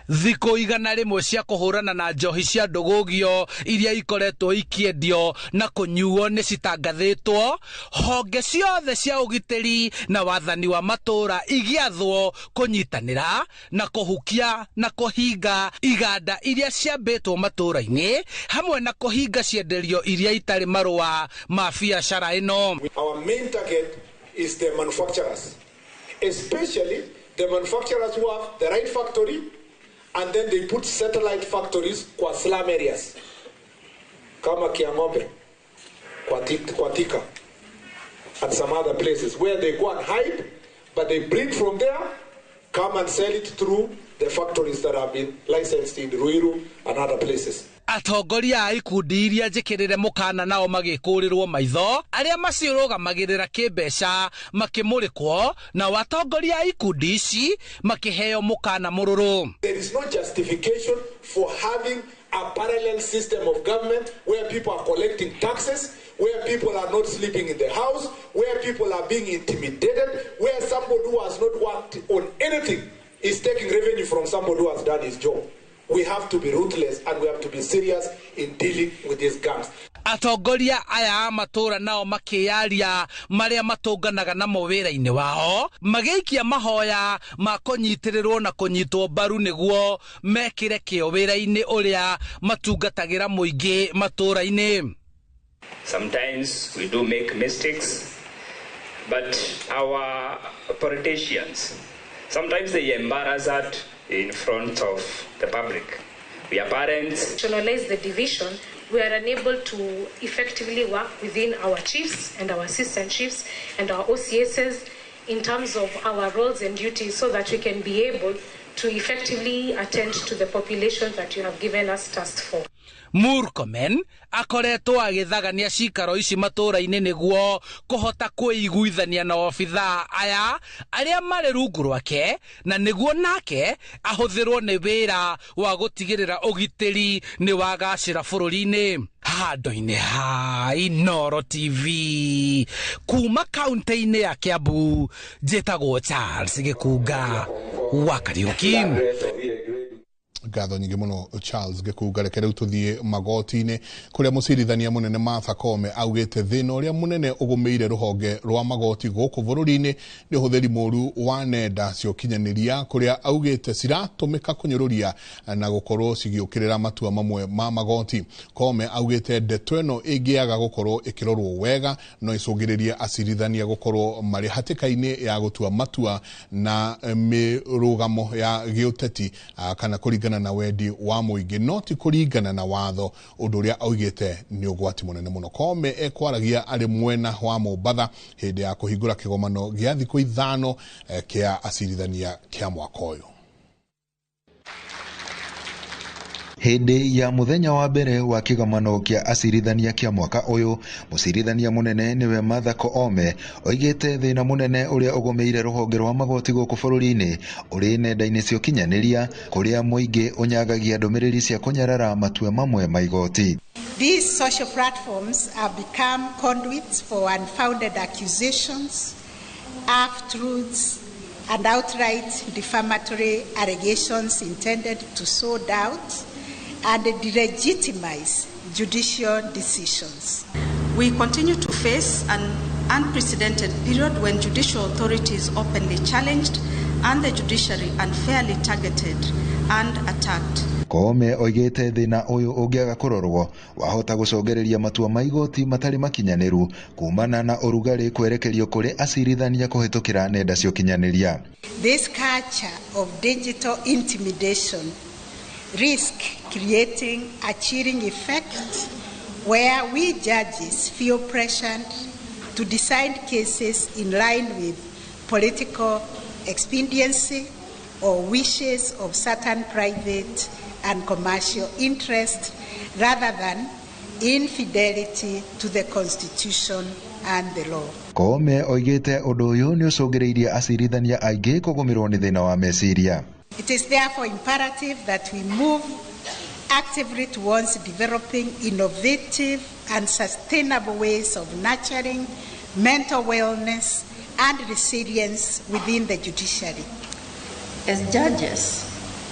Thikũ igana rĩmwe cia kũhũrana na njohi cia ndũgũgio iria ikoretwo ikĩendio na kũnyuo nĩ citangathĩtwo, honge ciothe cia ũgitĩri na wathani wa matũra igĩathwo kũnyitanĩra na kũhukia na kũhinga iganda iria ciambĩtwo matũra-inĩ hamwe na kũhinga cienderio iria itarĩ marũa ma biacara ĩno. Our main target is the manufacturers, especially the manufacturers who have the right factory, and then they put satellite factories kwa slum areas kama Kiang'ombe, kwa Thika, and some other places where they go and hide, but they bring from there, come and sell it through the factories that have been licensed in Ruiru and other places. Atongoria a ikundi iria njĩkĩrĩre mũkana nao magĩkũrĩrwo maitho, arĩa macirũgamagĩrĩra kĩmbeca makĩmũrĩkwo, na atongoria a ikundi ici makĩheo mũkana mũrũrũ. There is no justification for having a parallel system of government where people are collecting taxes, where people are not sleeping in the house, where people are being intimidated, where somebody who has not worked on anything is taking revenue from somebody who has done his job. We have to be ruthless and we have to be serious in dealing with these gangs. Atongoria aya a matũra nao makĩyaria marĩa matũnganaga namo wĩra-inĩ wao, magĩikia mahoya ma kũnyitĩrĩrwo na kũnyitwo mbaru nĩguo mekĩre kĩo wĩra-inĩ ũrĩa matungatagĩra mũingĩ matũra-inĩ. Sometimes we do make mistakes, but our politicians, sometimes they embarrass us in front of the public. We are parents. Rationalize the division, we are unable to effectively work within our chiefs and our assistant chiefs and our OCSs in terms of our roles and duties so that we can be able to effectively attend to the population that you have given us task for. Murkomen akoretwo agithagania cikaro ici matura-ini niguo kuhota kuiguithania na obitha aya aria mari rungu rwake na niguo nake ahuthirwo ni wira wa gutigirira ugitiri ni wagacira bururi-ini. Handu-ini ha Inoro TV kuma kaunti-ini ya Kiambu, njitagwo Charles Gikuga wa Kariuki. Ngatho nyingi muno Charles Gikuga. Reke riu tuthie magoti-ini kuria mucirithania munene Martha Koome augite thina uria munene ugumeire ruhonge rwa magoti guku bururi-ini ni uhuthiri muru wa nenda cia ukinyaniria kuria augite ciratumika kunyururia na gukorwo cigiukirira matua mamwe ma magoti. Koome augite ndeto ino ingiaga gukorwo ikirorwo wega no icungiririe acirithania gukorwo mari hatika-ini ya gutua matua na mirugamo ya giuteti kana kuringana na wendi wa muingi noti kuringana na watho, undu uria augite ni ugwati munene muno. Koome ekwaragia ari mwena wa Mombatha hindi ya kuhingura kigomano gia thiku 5 kia acirithania kia mwaka uyu. Hindi ya muthenya wa mbere wa kigamano kia acirithania kia mwaka uyu, mucirithania munene niwe Martha Koome oigite thina munene uria ugumeire ruhonge rwa magoti guku bururi-ini uri nenda-ini cia ukinyaniria kuria muingi unyagagia ndumiriri cia kunyarara matua mamwe ma igoti. These social platforms have become conduits for unfounded accusations, half-truths, and outright defamatory allegations intended to sow doubt and delegitimize judicial decisions. We continue to face an unprecedented period when judicial authority is openly challenged and the judiciary unfairly targeted and attacked. Koome oigite thina uyu ungiaga kurorwo wahota gucogereria matua ma igoti matari makinyaniru kumana na urugari kwerekerio kuri acirithania kuhitukira nenda cia ukinyaniria. This culture of digital intimidation risk creating a chilling effect where we judges feel pressured to decide cases in line with political expediency or wishes of certain private and commercial interests rather than infidelity to the Constitution and the law. Koome oigite undu uyu ni ucogereirie acirithania aingi kugumirwo ni thina wa meciria. It is therefore imperative that we move actively towards developing innovative and sustainable ways of nurturing mental wellness and resilience within the judiciary. As judges,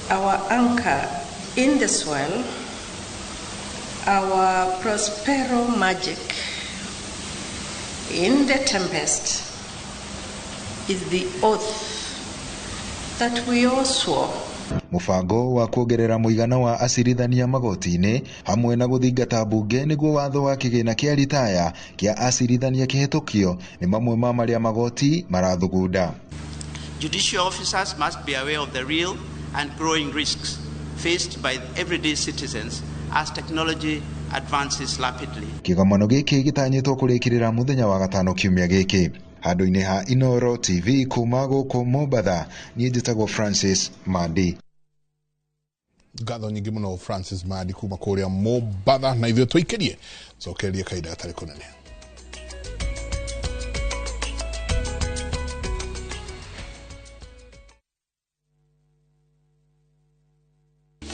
our anchor in the soil, our prospero magic in the tempest is the oath that we all swore. Mubango wa kuongerera muigana wa acirithania magoti-ini hamwe na guthingata bunge niguo watho wa kigina kia ritaya kia acirithania kihitukio ni mamwe ma maria magoti marathugunda. Judicial officers must be aware of the real and growing risks faced by everyday citizens as technology advances rapidly. Kigamano giki gitanyitwo kurikirira muthenya wa gatano kiumia giki. Handu-ini ha Inoro TV kuma guku Mombatha, ni njitagwo Francis Madi. Ngatho nyingi muno Francis Madi kuma kuria Mombatha, na ithio twikirie cokerie kaida atari kunene.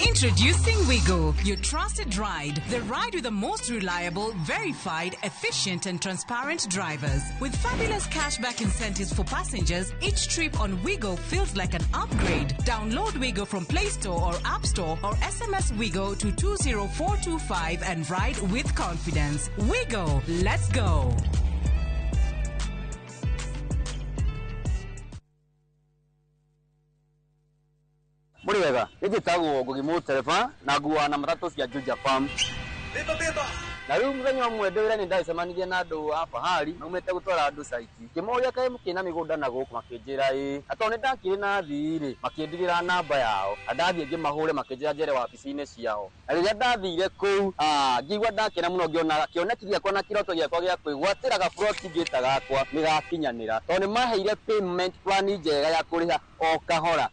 Introducing Wigo, your trusted ride. The ride with the most reliable, verified, efficient and transparent drivers. With fabulous cashback incentives for passengers, each trip on Wigo feels like an upgrade. Download Wigo from Play Store or App Store or SMS Wigo to 20425 and ride with confidence. Wigo, let's go. Muriwega, nigitagwo Ngugimu Tereba na nguwa na matatu cia Juja Farm. Beba. Na riu muthenya umwe ndwira ni ndacemanirie na andu hapa hali na umete gutwara andu saiti. Kimoria kae mukina migunda na guku makinjira atone ndakire na thiri makindirira namba yao. Andathie ngimahure makinjira njere wabici-ini ciao. Na riria ndathire kuu ngigwa ndakena muno ngiona kioneki giakwa na kiroto giakwa gia kwigwatira gaburoti ngita gakwa nigakinyanira. Tone maheire payment plan njega ya kuriha o kahora.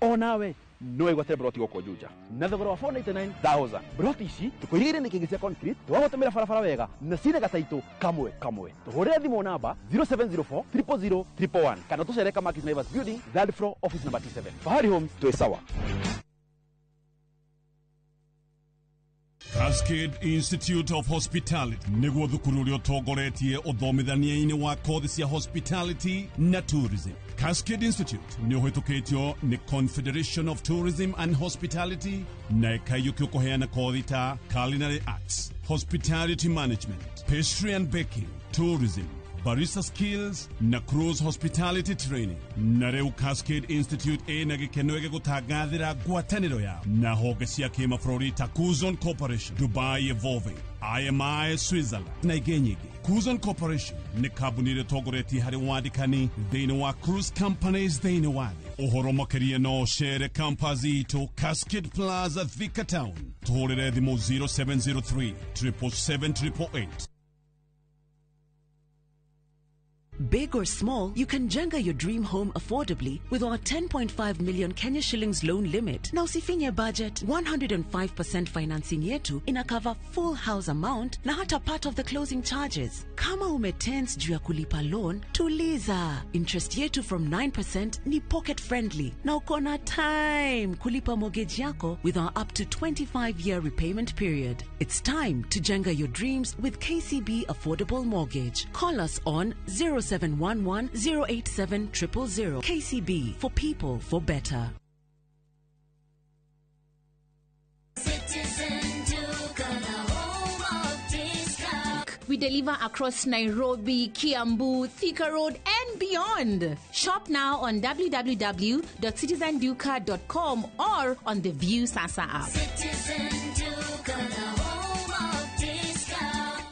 O nawe no igwate broti goko Juja na thogora wa 499,000 broti ici tukuhire ni kigisia concrete twagotemera barabara wega na cine gataitu kamwe tuhurire thimo namba 0704 000 111 kana tucereka Markis Naivas Building, third floor, office number 27. Fahari Homes, tuesawa. Cascade Institute of Hospitality niguo thukuru uria utongoretie uthomithania-ini wa kothi cia hospitality na tourism. Cascade Institute ni uhitukitio ni Confederation of Tourism and Hospitality na ikayukio kuheana kothi ta culinary arts, hospitality management, pastry and baking, tourism, barista skills na cruise hospitality training. Na reu Cascade Institute ena gikeno ege gutagathira ngwataniro yao na honge cia kimabũrũri ta Kuzon Corporation, Dubai Evolving, IMI Switzerland na ingĩ nyingĩ. Kuzon Corporation ni kambuni ĩrĩa ĩtongoretie harĩ wandĩkani thĩinĩ wa cruise companies thĩinĩ wa thĩ. Ũhoro makĩria no cere campus itũ Cascade Plaza Thika Town, tũhũrĩre thimũ 0703 777 888. Big or small, you can jenga your dream home affordably with our 10.5 million Kenya shillings loan limit. Now usifinye budget, 105% financing yetu ina cover full house amount na hata part of the closing charges. Kama umetense juu ya kulipa loan, tuliza. Interest yetu from 9% ni pocket friendly. Na ukona time kulipa mortgage yako with our up to 25-year repayment period. It's time to jenga your dreams with KCB Affordable Mortgage. Call us on 0711-087-000. KCB, for people, for better. We deliver across Nairobi, Kiambu, Thika Road, and beyond. Shop now on www.citizenduka.com or on the View Sasa app. Citizen Duka, the home of discount.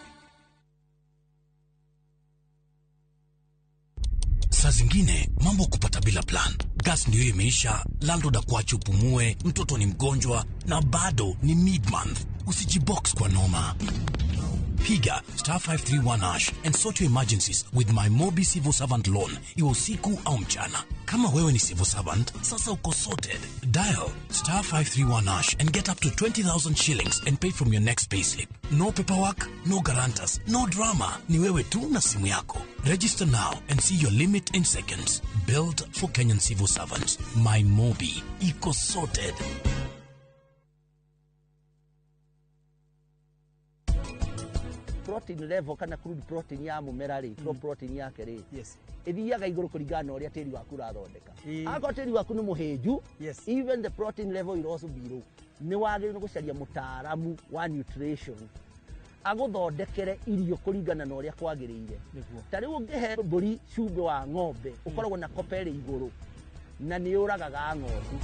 Saa zingine mambo kupata bila plan. Gas ndio imeisha, landlord akuache upumue, mtoto ni mgonjwa na bado ni mid-month. Usijibox kwa noma. Piga *531# and sort your emergencies with my Mobi Civil Servant Loan, iwe usiku au mchana. Kama wewe ni civil servant, sasa uko sorted. Dial *531# and get up to 20,000 shillings and pay from your next payslip. No paperwork, no guarantors, no drama. Ni wewe tu na simu yako. Register now and see your limit in seconds. Built for Kenyan civil servants. My Mobi, iko sorted. Protein level kana crude protein ya mumera ri protein yake ri ithiaga iguru kuringana na uria tiri waku rathondeka. Ako tiri waku ni muhinju, even the protein level will also be low. Ni wagire gucaria mutaaramu wa nutrition aguthondekere irio kuringana na uria kwagirire. Tari ungihe mburi cumbe wa ng'ombe ukoragwo na kopere iguru na ni uragaga ng'ondu.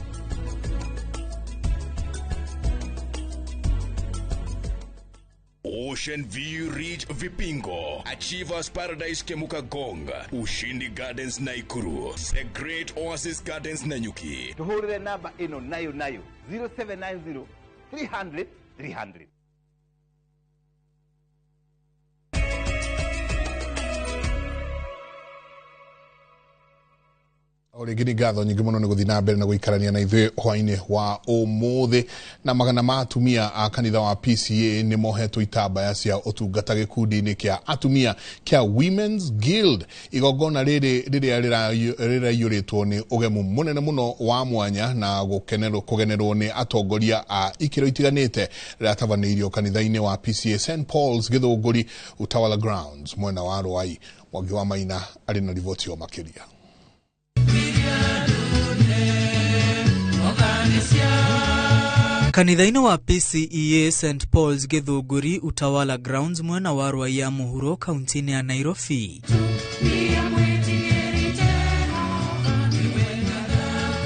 Ocean View Ridge Vipingo, Achievers Paradise Kemuka Gong, Ushindi Gardens Naikuru, The Great Oasis Gardens Nanyuki. Tuhurire namba ino nayo 0790 300 300. Oregini gatho nyingi muno ni guthi na mbere na guikarania na ithuĩ hwainĩ wa ũmũthĩ na magana ma atumia a kanitha wa PCA ni mohetwo itambaya cia ũtungata gĩkundi-inĩ kĩa atumia kĩa Women's Guild. Igongona rĩrĩa rĩraiyũrĩtwo nĩ ũgemu mũnene mũno wa mwanya na kũgenerwo nĩ atongoria a ikĩro itiganĩte rĩratabanĩirio kanitha-inĩ wa PCA St Paul's Gĩthũngũri Utawala Grounds mwena wa Rũai. Mwangi wa Maina arĩ na riboti makĩria. Kanitha-inĩ wa PCEA St Paul's Gĩthũngũri Utawala Grounds mwena wa Rũai ya mũhuro kaunti-inĩ ya Nairobi.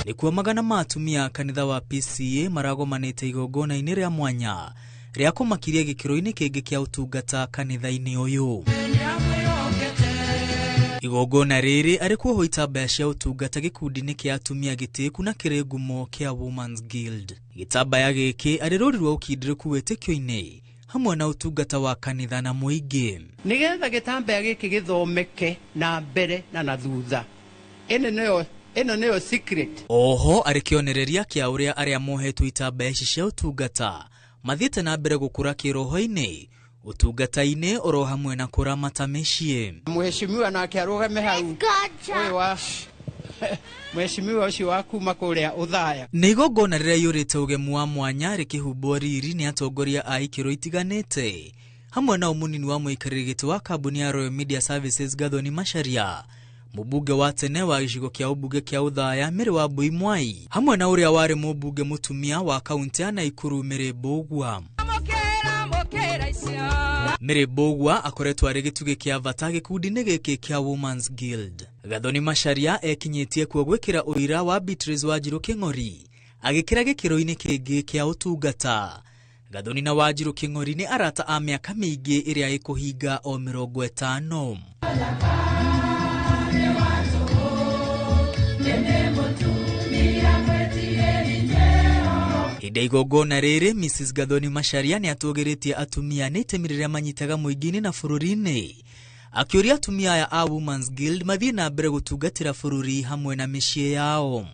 Nĩkuo magana ma atumia kanitha wa PCA maragomanĩte igongona-inĩ rĩa mwanya rĩa kũmakiria gĩkĩro-inĩ kĩngĩ kĩa ũtungata kanitha-inĩ ũyũ. Igongona rĩrĩ arĩ kuohwo itambaya cia ũtungata gĩkundi-inĩ kĩa atumia gĩtĩku na kĩrĩ ngumo kĩa Women's Guild. Gĩtambaya gĩkĩ arĩ rũri rwa ũkindĩrĩku wĩtĩkio-inĩ hamwe na ũtungata wa kanitha na mũingĩ. Nĩgetha gĩtambaya gĩkĩ gĩthomeke na mbere na thutha. Ĩno nĩyo eno neo secret. Oho arikionereria kia uria aria mohetwo itambaya ici cia utungata mathiete na mbere gukura kiroho-ini utungata-ini oro hamwe na kuramata mĩciĩ. Mheshimiwa nake arugame hau oyo wa Mheshimiwa ucio wa kuma kuria uthaya. Nĩ igongona rĩrĩa iyũrĩte ũgemu wa mwanya rĩkĩhumbwo riri nĩ atongoria a ikĩro itiganĩte hamwe na ũmunini wa mũikarĩri gĩtĩ wa kambuni ya Royal Media Services Gathoni Macharia, mũbunge wa tene wa gĩcigo kĩa ũmbunge kĩa Uthaya Mĩrĩ wa Mbui Mwai, hamwe na ũrĩa warĩ mũbunge mũtumia wa kaunti ya Naikuru Mĩrĩ Mbũgua. Mĩrĩ Mbũgua akoretwo arĩ gĩtugĩ kĩa bata gĩkundi-inĩ gĩkĩ kĩa Women's Guild. Gathoni Macharia ekinyĩtie kuo gwĩkĩra ũira wa Beatrice Wanjiru Kĩng'ori agĩkĩra gĩkĩro-inĩ kĩngĩ kĩa ũtungata. Gathoni na Wanjiru Kĩng'ori nĩ arata a mĩaka mĩingĩ ĩrĩa ĩkũhinga o 50. Hĩndĩ igongona rĩrĩ Mrs. Gathoni Macharia nĩ atũgĩrĩtie atumia nĩ itemi rĩrĩa manyitaga mũingĩ-inĩ na bũrũri-inĩ, akĩũria atumia aya a Women's Guild mathiĩ na mbere gũtungatĩra bũrũri hamwe na mĩciĩ yao.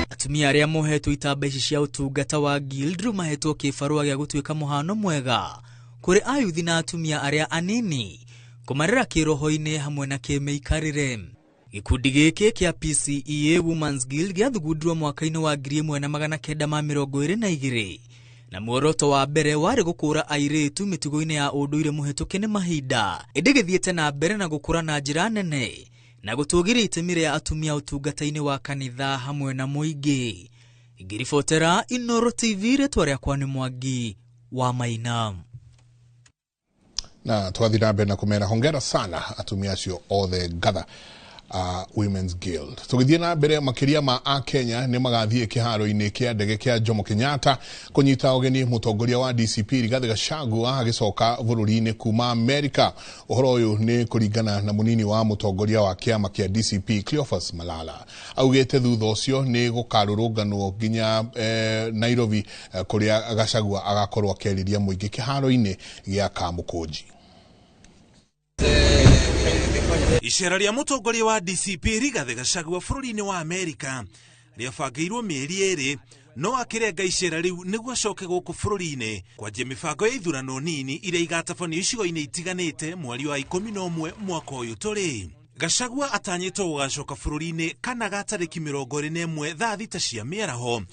Atumia arĩa mohetwo itambaya ici cia utungata wa Guild rĩu mahetwo kĩbarũa gĩa gũtuĩka mũhano mwega kũrĩ ayuthi na atumia arĩa anini kũmarera kĩroho-inĩ hamwe na kĩmĩikarĩre. Gĩkundi gĩkĩ kĩa PCEA Women's Guild gĩathugundirwo mwaka-inĩ wa 1922 na muoroto wa mbere warĩ gũkũra airĩtu mĩtugo-inĩ ya ũndũire mũhetũke nĩ mahinda, ĩndĩ gĩthiĩte na mbere na gũkũra na njĩra nene na gũtũgĩria itemi rĩa atumia ũtungata-inĩ wa kanitha hamwe na mũingĩ. Ngĩribotera Inooro TV, rĩtwa rĩakwa nĩ Mwangi wa Maina. Na twathi na mbere na kumera hongera sana atumia acio othe gather Women's Guild. Tugithie na mbere makiria ma a Kenya ni magathie kiharo-ini kia ndege kia Jomo Kenyatta kunyita ogeni mutongoria wa DCP Rigathi Gachagua agicoka bururi-ini kuma America. Uhoro uyu ni kuringana na munini wa mutongoria wa kiama kia DCP Cleophas Malala. Augite thutha ucio ni gukarurunganwo nginya Nairobi kuria Gachagua agakorwo akeriria muingi kiharo-ini gia Kamukunji. Icera rĩa mutongoria wa DCP Rigathi Gachagua bũrũri-inĩ wa Amerika rĩabangĩirwo mĩeri 2 no akĩrenga icera rĩu nĩguo acoke gũkũ bũrũri-inĩ kwanjia mĩbango ya ithurano nini iria igatabanio icigo-inĩ itiganĩte mweri wa 11 mwaka ũyũ tũrĩ. Gachagua atanyĩtwo gũgacoka bũrũri-inĩ kana gatarĩki 21 thaa thita cia mĩaraho.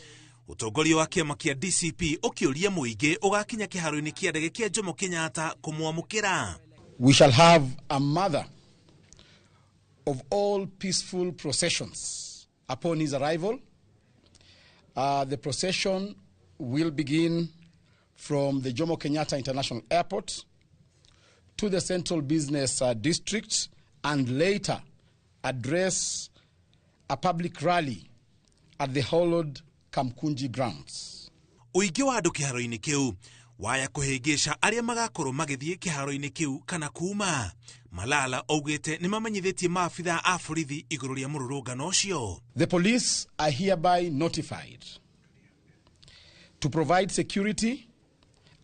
Utongoria wa kiama kia DCP ũkĩũria mũingĩ ũgakinya kĩharo-inĩ kĩa ndege kĩa Jomo Kenyatta kũmwamũkĩra. We shall have a mother of all peaceful processions upon his arrival. The procession will begin from the Jomo Kenyatta International Airport to the Central Business District and later address a public rally at the hallowed Kamkunji grounds. Uingi wa andu kiharo-ini kiu waya kuhingisha aria magakorwo magithie kiharo-ini kiu kana kuma. Malala augite ni mamanyithitie maafitha a borithi iguru ria mururungano ucio. The police are hereby notified to provide security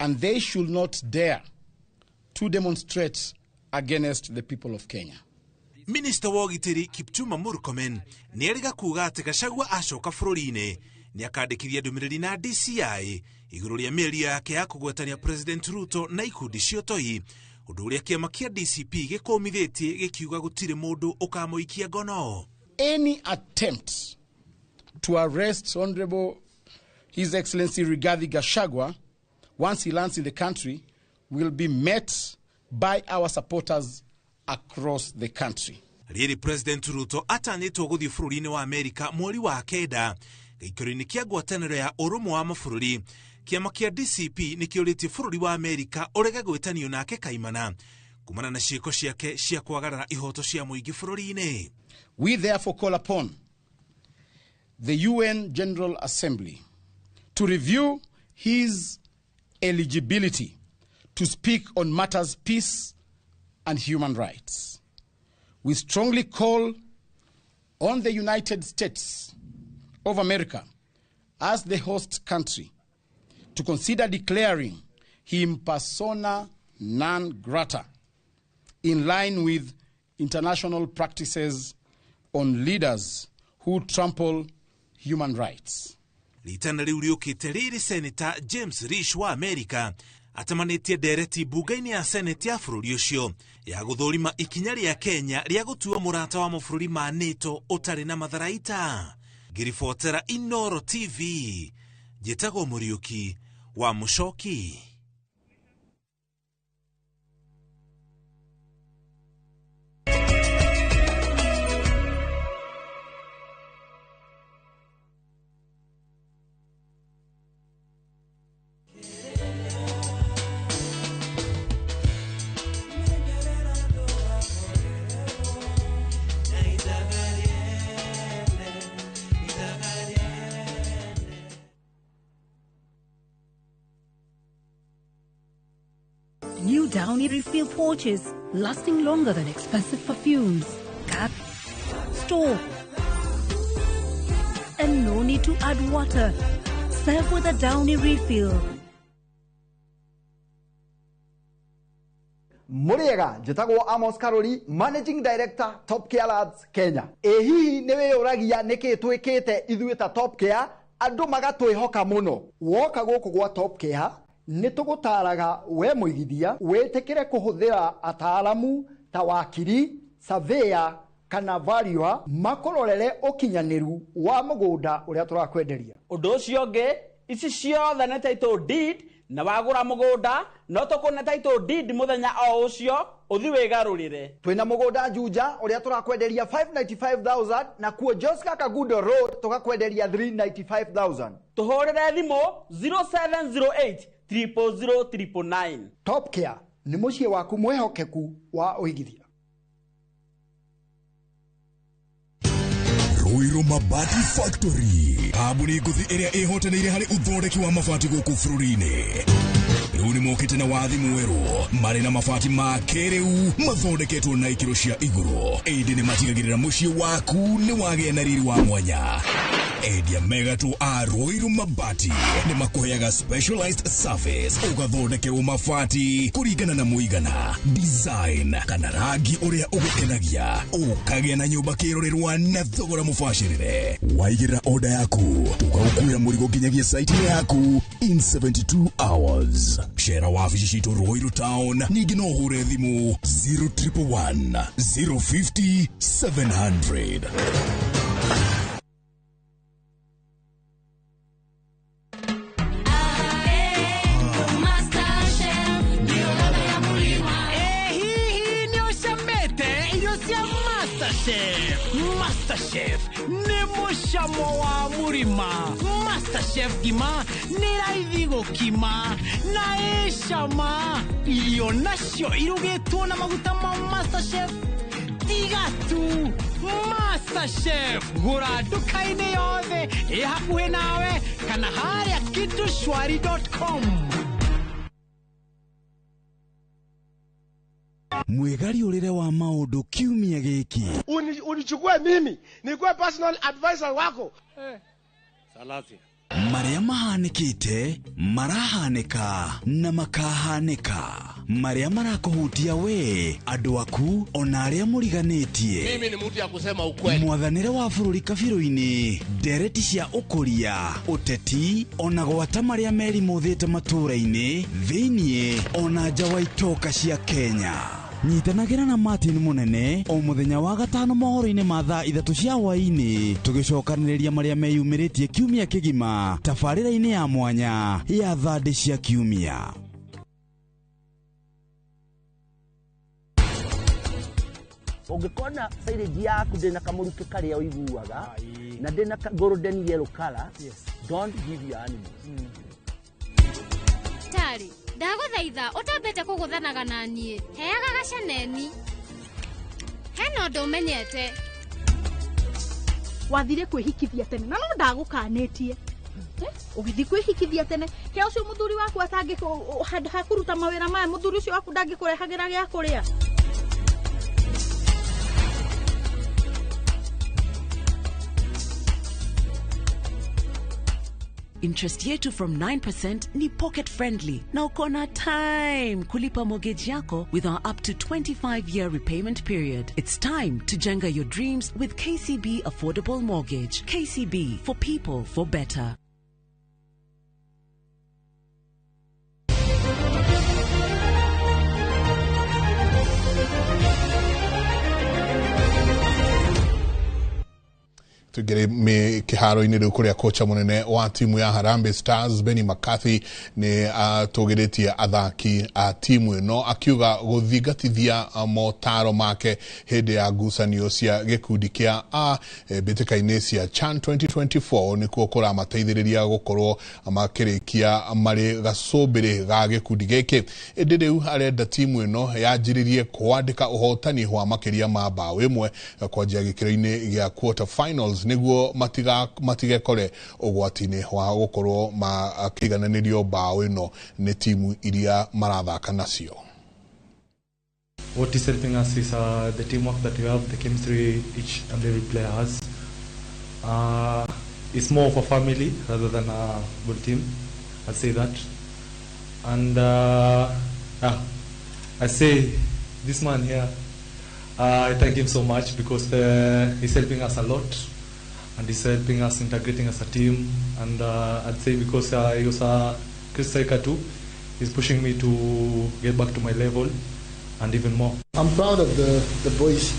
and they should not dare to demonstrate against the people of Kenya. Minister wa Ugitiri Kipchumba Murkomen ni eriga kuga ati Gachagua acoka bũrũri-inĩ ni akandĩkithia ndũmĩrĩri na DCI iguru ria mĩario yake ya kũgwetania President Ruto na ikundi cio toi, ũndũ ũrĩa kĩama kĩa DCP gĩkũmithĩtie gĩkiuga gũtirĩ mũndũ ũkamũikia ngono. Any attempt to arrest Honorable His Excellency Rigathi Gachagua once he lands in the country will be met by our supporters across the country. Rĩrĩ President Ruto atanyĩtwo gũthiĩ bũrũri-inĩ wa Amerika mweri wa 9 gĩikaro-inĩ kĩa ngwatanĩro ya ũrũmwe wa mabũrũri. Kiama kia DCP nikĩũrĩtie bũrũri wa Amerika ũrege gwĩtanio nake kaimana kumana na ciĩko ciake cia kwagarara ihoto cia mũingĩ bũrũri-inĩ. We therefore call upon the UN General Assembly to review his eligibility to speak on matters peace and human rights. We strongly call on the United States of America as the host country to consider declaring him persona non grata in line with international practices on leaders who trample human rights. Ritana riu riukite riri Senator James Risch wa Amerika atamanitie ndereti bunge-ini ya Senate ya bũrũri ũcio ya gũthũrima ikinya rĩa Kenya rĩa gũtua mũrata wa mabũrũri ma NATO ũtarĩ na matharaita. Ngiribotera Inooro TV, njĩtagwo Mũriũki wa Mũchoki. New Downy refill pouches, lasting longer than expensive perfumes. Cap, store, and no need to add water. Serve with a Downy refill. Muriega, njĩtagwo Amos Karori, Managing Director, Top Care Lads, Kenya. Hihi nĩwe ũragia nĩkĩ twĩkĩte ithuĩ ta Top Care, andũ magatwĩhoka mũno. Woka gũkũ gwa Top Care, nĩtũgũtaraga we mũigithia wĩtĩkĩre kũhũthĩra ataalamu ta wakiri, surveyor kana valuer makororere ũkinyanĩru wa mũgũnda ũrĩa tũrakwenderia. Ũndũ ũcio ũngĩ, ici ciothe nĩ title deed na wagũra mũgũnda no tũkũne title deed mũthenya o ũcio ũthi wĩgarũrĩre. Twĩna mũgũnda Juja ũrĩa tũrakwenderia 595,000 na kuo Josca Kagundo Road tũgakwenderia 395,000. Tũhũrĩre thimũ 0708 000 Top Care nĩ mũciĩ waku mwĩhokeku wa ũigithia. Ruiru Mabati Factory, kambuni nguthi ĩrĩa ĩhotanĩire harĩ ũthondeki wa mabati gũkũ bũrũri-inĩ. Rĩu nĩ mokĩte na wathi mwerũ marĩ na mabati ma kĩrĩu mathondeketwo na ikĩro cia igũrũ. Ĩndĩ nĩ matigagĩrĩra mũciĩ waku nĩ wagĩa na riri wa mwanya. Endia megatũ a Ruiru Mabati nĩ makũheaga specialized service ũgathondekerwo mabati kũringana na mũigana, design kana rangi ũrĩa ũgũkenagia, ũkagĩa na nyũmba kĩrorerwa na thogora mũbacĩrĩre. Waigĩrĩra order yaku ũgagũkuĩra mũrigo nginyagia site yaku in 72 hours. Share wabici citũ Ruiru Town, ningĩ no ũhũre thimũ 0111 050 700. Masterchef nĩ mũcamo wa mũrima. Masterchef gima nĩ raithi gũkima na ĩcama. Irio nacio irugĩtwo na maguta ma Masterchef tiga tu. Masterchef gũra nduka-inĩ yothe ĩ hakuhĩ nawe kana harĩa kitushwari.com. Mwegari wa maundu kiumia giki. Unichukue mimi nikuwe personal advisor wako. Salasi. Maria mahanikite, marahaneka na makahaneka. Maria marakuhutia we, andu aku ona aria muriganitie. Mimi ni mtu ya kusema ukweli. Mwathanire wa bũrũri kabirũ-inĩ, ndereti cia ũkũria, ũteti ona gwata maria merimuthĩte matũra-inĩ, thĩiniĩ ona nja wa itoka cia Kenya. Nyitanagĩra na Martin Munene o muthenya wa gatano mohoro-inĩ ma thaa 3 cia hwaĩ-inĩ tũgĩcokanĩrĩria marĩa meyumĩrĩtie kiumia kĩgima tabarĩra-inĩ ya mwanya ya thandĩ cia kiumia. Ungĩkona silage yaku ndĩna kamũrukĩ karĩa ũiguaga na ndĩna golden yellow color, don't give your animals. Tari, ndagũthaitha ũtambĩte kũgũthanaga na niĩ, heaga gacaneni. Hena ũndũ ũmenyete. Wathire kwĩhikithia tene na no ndagũkanĩtie. Ũgĩthi kwĩhikithia tene, kĩa ũcio mũthuri waku hakuruta mawĩra maya, mũthuri ũcio waku ndangĩkũrehagĩra gĩa kũrĩa. Interest yetu from 9% ni pocket friendly. Na uko na time kulipa mortgage yako with our up to 25-year repayment period. It's time to jenga your dreams with KCB Affordable Mortgage. KCB, for people, for better. Tugere me kiharo ini rukuria kocha munene wa timu ya Harambee Stars Benny McCarthy ni tugeretie athaki a timu ino akiuga guthigatithia motaro make hede ya ngucanio cia gikundi kia mbitikaine cia CHAN 2024 ni kuokora mateithiriria gukorwo makirikia mari gacumbiri ga gikundi giki indiriu arenda timu ino yanjiririe kwandika uhotani wa makiria ma bao imwe kwanjia gikiro-ini gia quarter finals niguo matigekore ugwatini wa gukorwo makigananirio bao ino ni timu iria marathaka nacio. What is helping us is the teamwork that we have, the chemistry each and every player has. It's more of a family rather than a good team. I'd say that. And I say this man here, I thank him so much because he's helping us a lot. And he's helping us integrating as a team. And I'd say because he was a good striker too, he's pushing me to get back to my level and even more. I'm proud of the boys.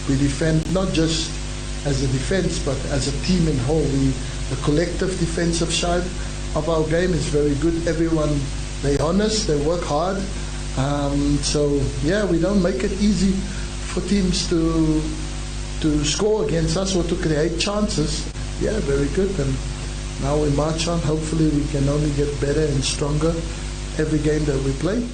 We defend not just as a defense, but as a team in whole. The collective defensive side of our game is very good. Everyone, they're honest, they work hard. So yeah, we don't make it easy for teams to score against us or to create chances. Yeah, very good. And now we march on. Hopefully we can only get better and stronger every game that we play.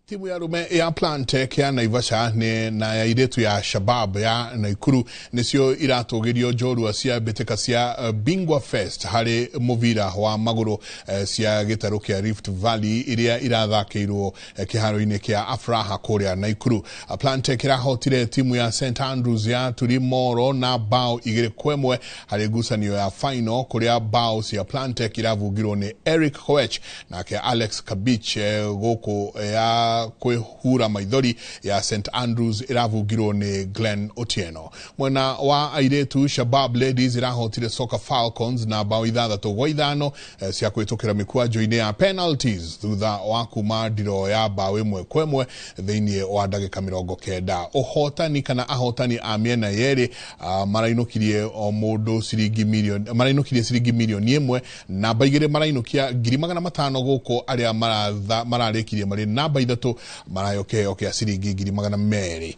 Timu ya rume ya Plantech ya Naivasha na ya iretu ya Shabab ya Naikuru nisio iratogerio jorua cia mbitĩka cia Bingwa Fest hari muvira wa maguru cia gĩtarũ kia Rift Valley iria irathakĩirwo kĩharo-inĩ kia Afraha kũrĩa Naikuru. Plantech irahotire timu ya St Andrews ya Turimoro na bao 2-1 hari ngucanio ya final kũrĩa bao cia Plantech iravugirwo ni Eric Koech na ke Alex Kabich gũkũ ya kwihura maithori ya St Andrews iravugirwo ni Glenn Otieno. Mwena wa airetu Shabab Ladies irahotire Soka Falcons na bao 6-5 cia kwitukira mikwanjo-ini ya penalties thutha wa kuma ndiro ya bao 1-1 thiini wa ndagika 90. Uhotani kana ahotani a miena yeri marainukirie o mundu ciringi milioni 1 na baigire marainukia 500,000 guku aria mararikirie mari namba 3 marayoke okia ciringi 250.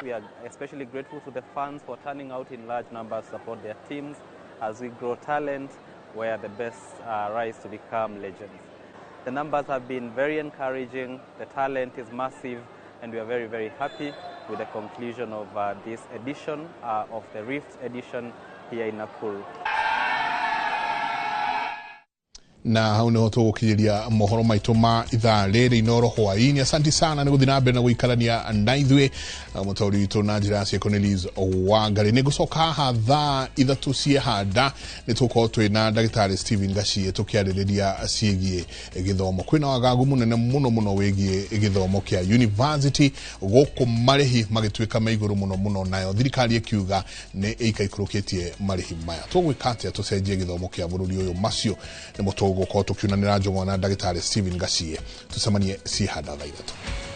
We are especially grateful to the fans for turning out in large numbers to support their teams as we grow talent where the best rise to become legends. The numbers have been very encouraging, the talent is massive, and we are very, very happy with the conclusion of this edition of the Rift edition here in Nakuru. Na hau niho tugukiria mohoro maitu ma ithaa riri inoro hwaini. Asante sana ni guthina mbere na guikarania na ithue mutori witu na njira cia Cornelius Wangari. Ni gucoka haha thaa 3 cia handa ni tuko twina ndagitari Steven Gachagua tukiaririria ciegie githomo. Kwina wagagu munene muno wigie githomo kia university guku marihi magitwika maiguru muno nayo thirikari ikiuga ni ikaikurukitie marihi maya. Tugwikatia tucenjie githomo kia bururi uyu macio ni mutogo ko tukiunanira njongwa na ndagitari Steven Gachagua. Tusemanie si hada thaa 3.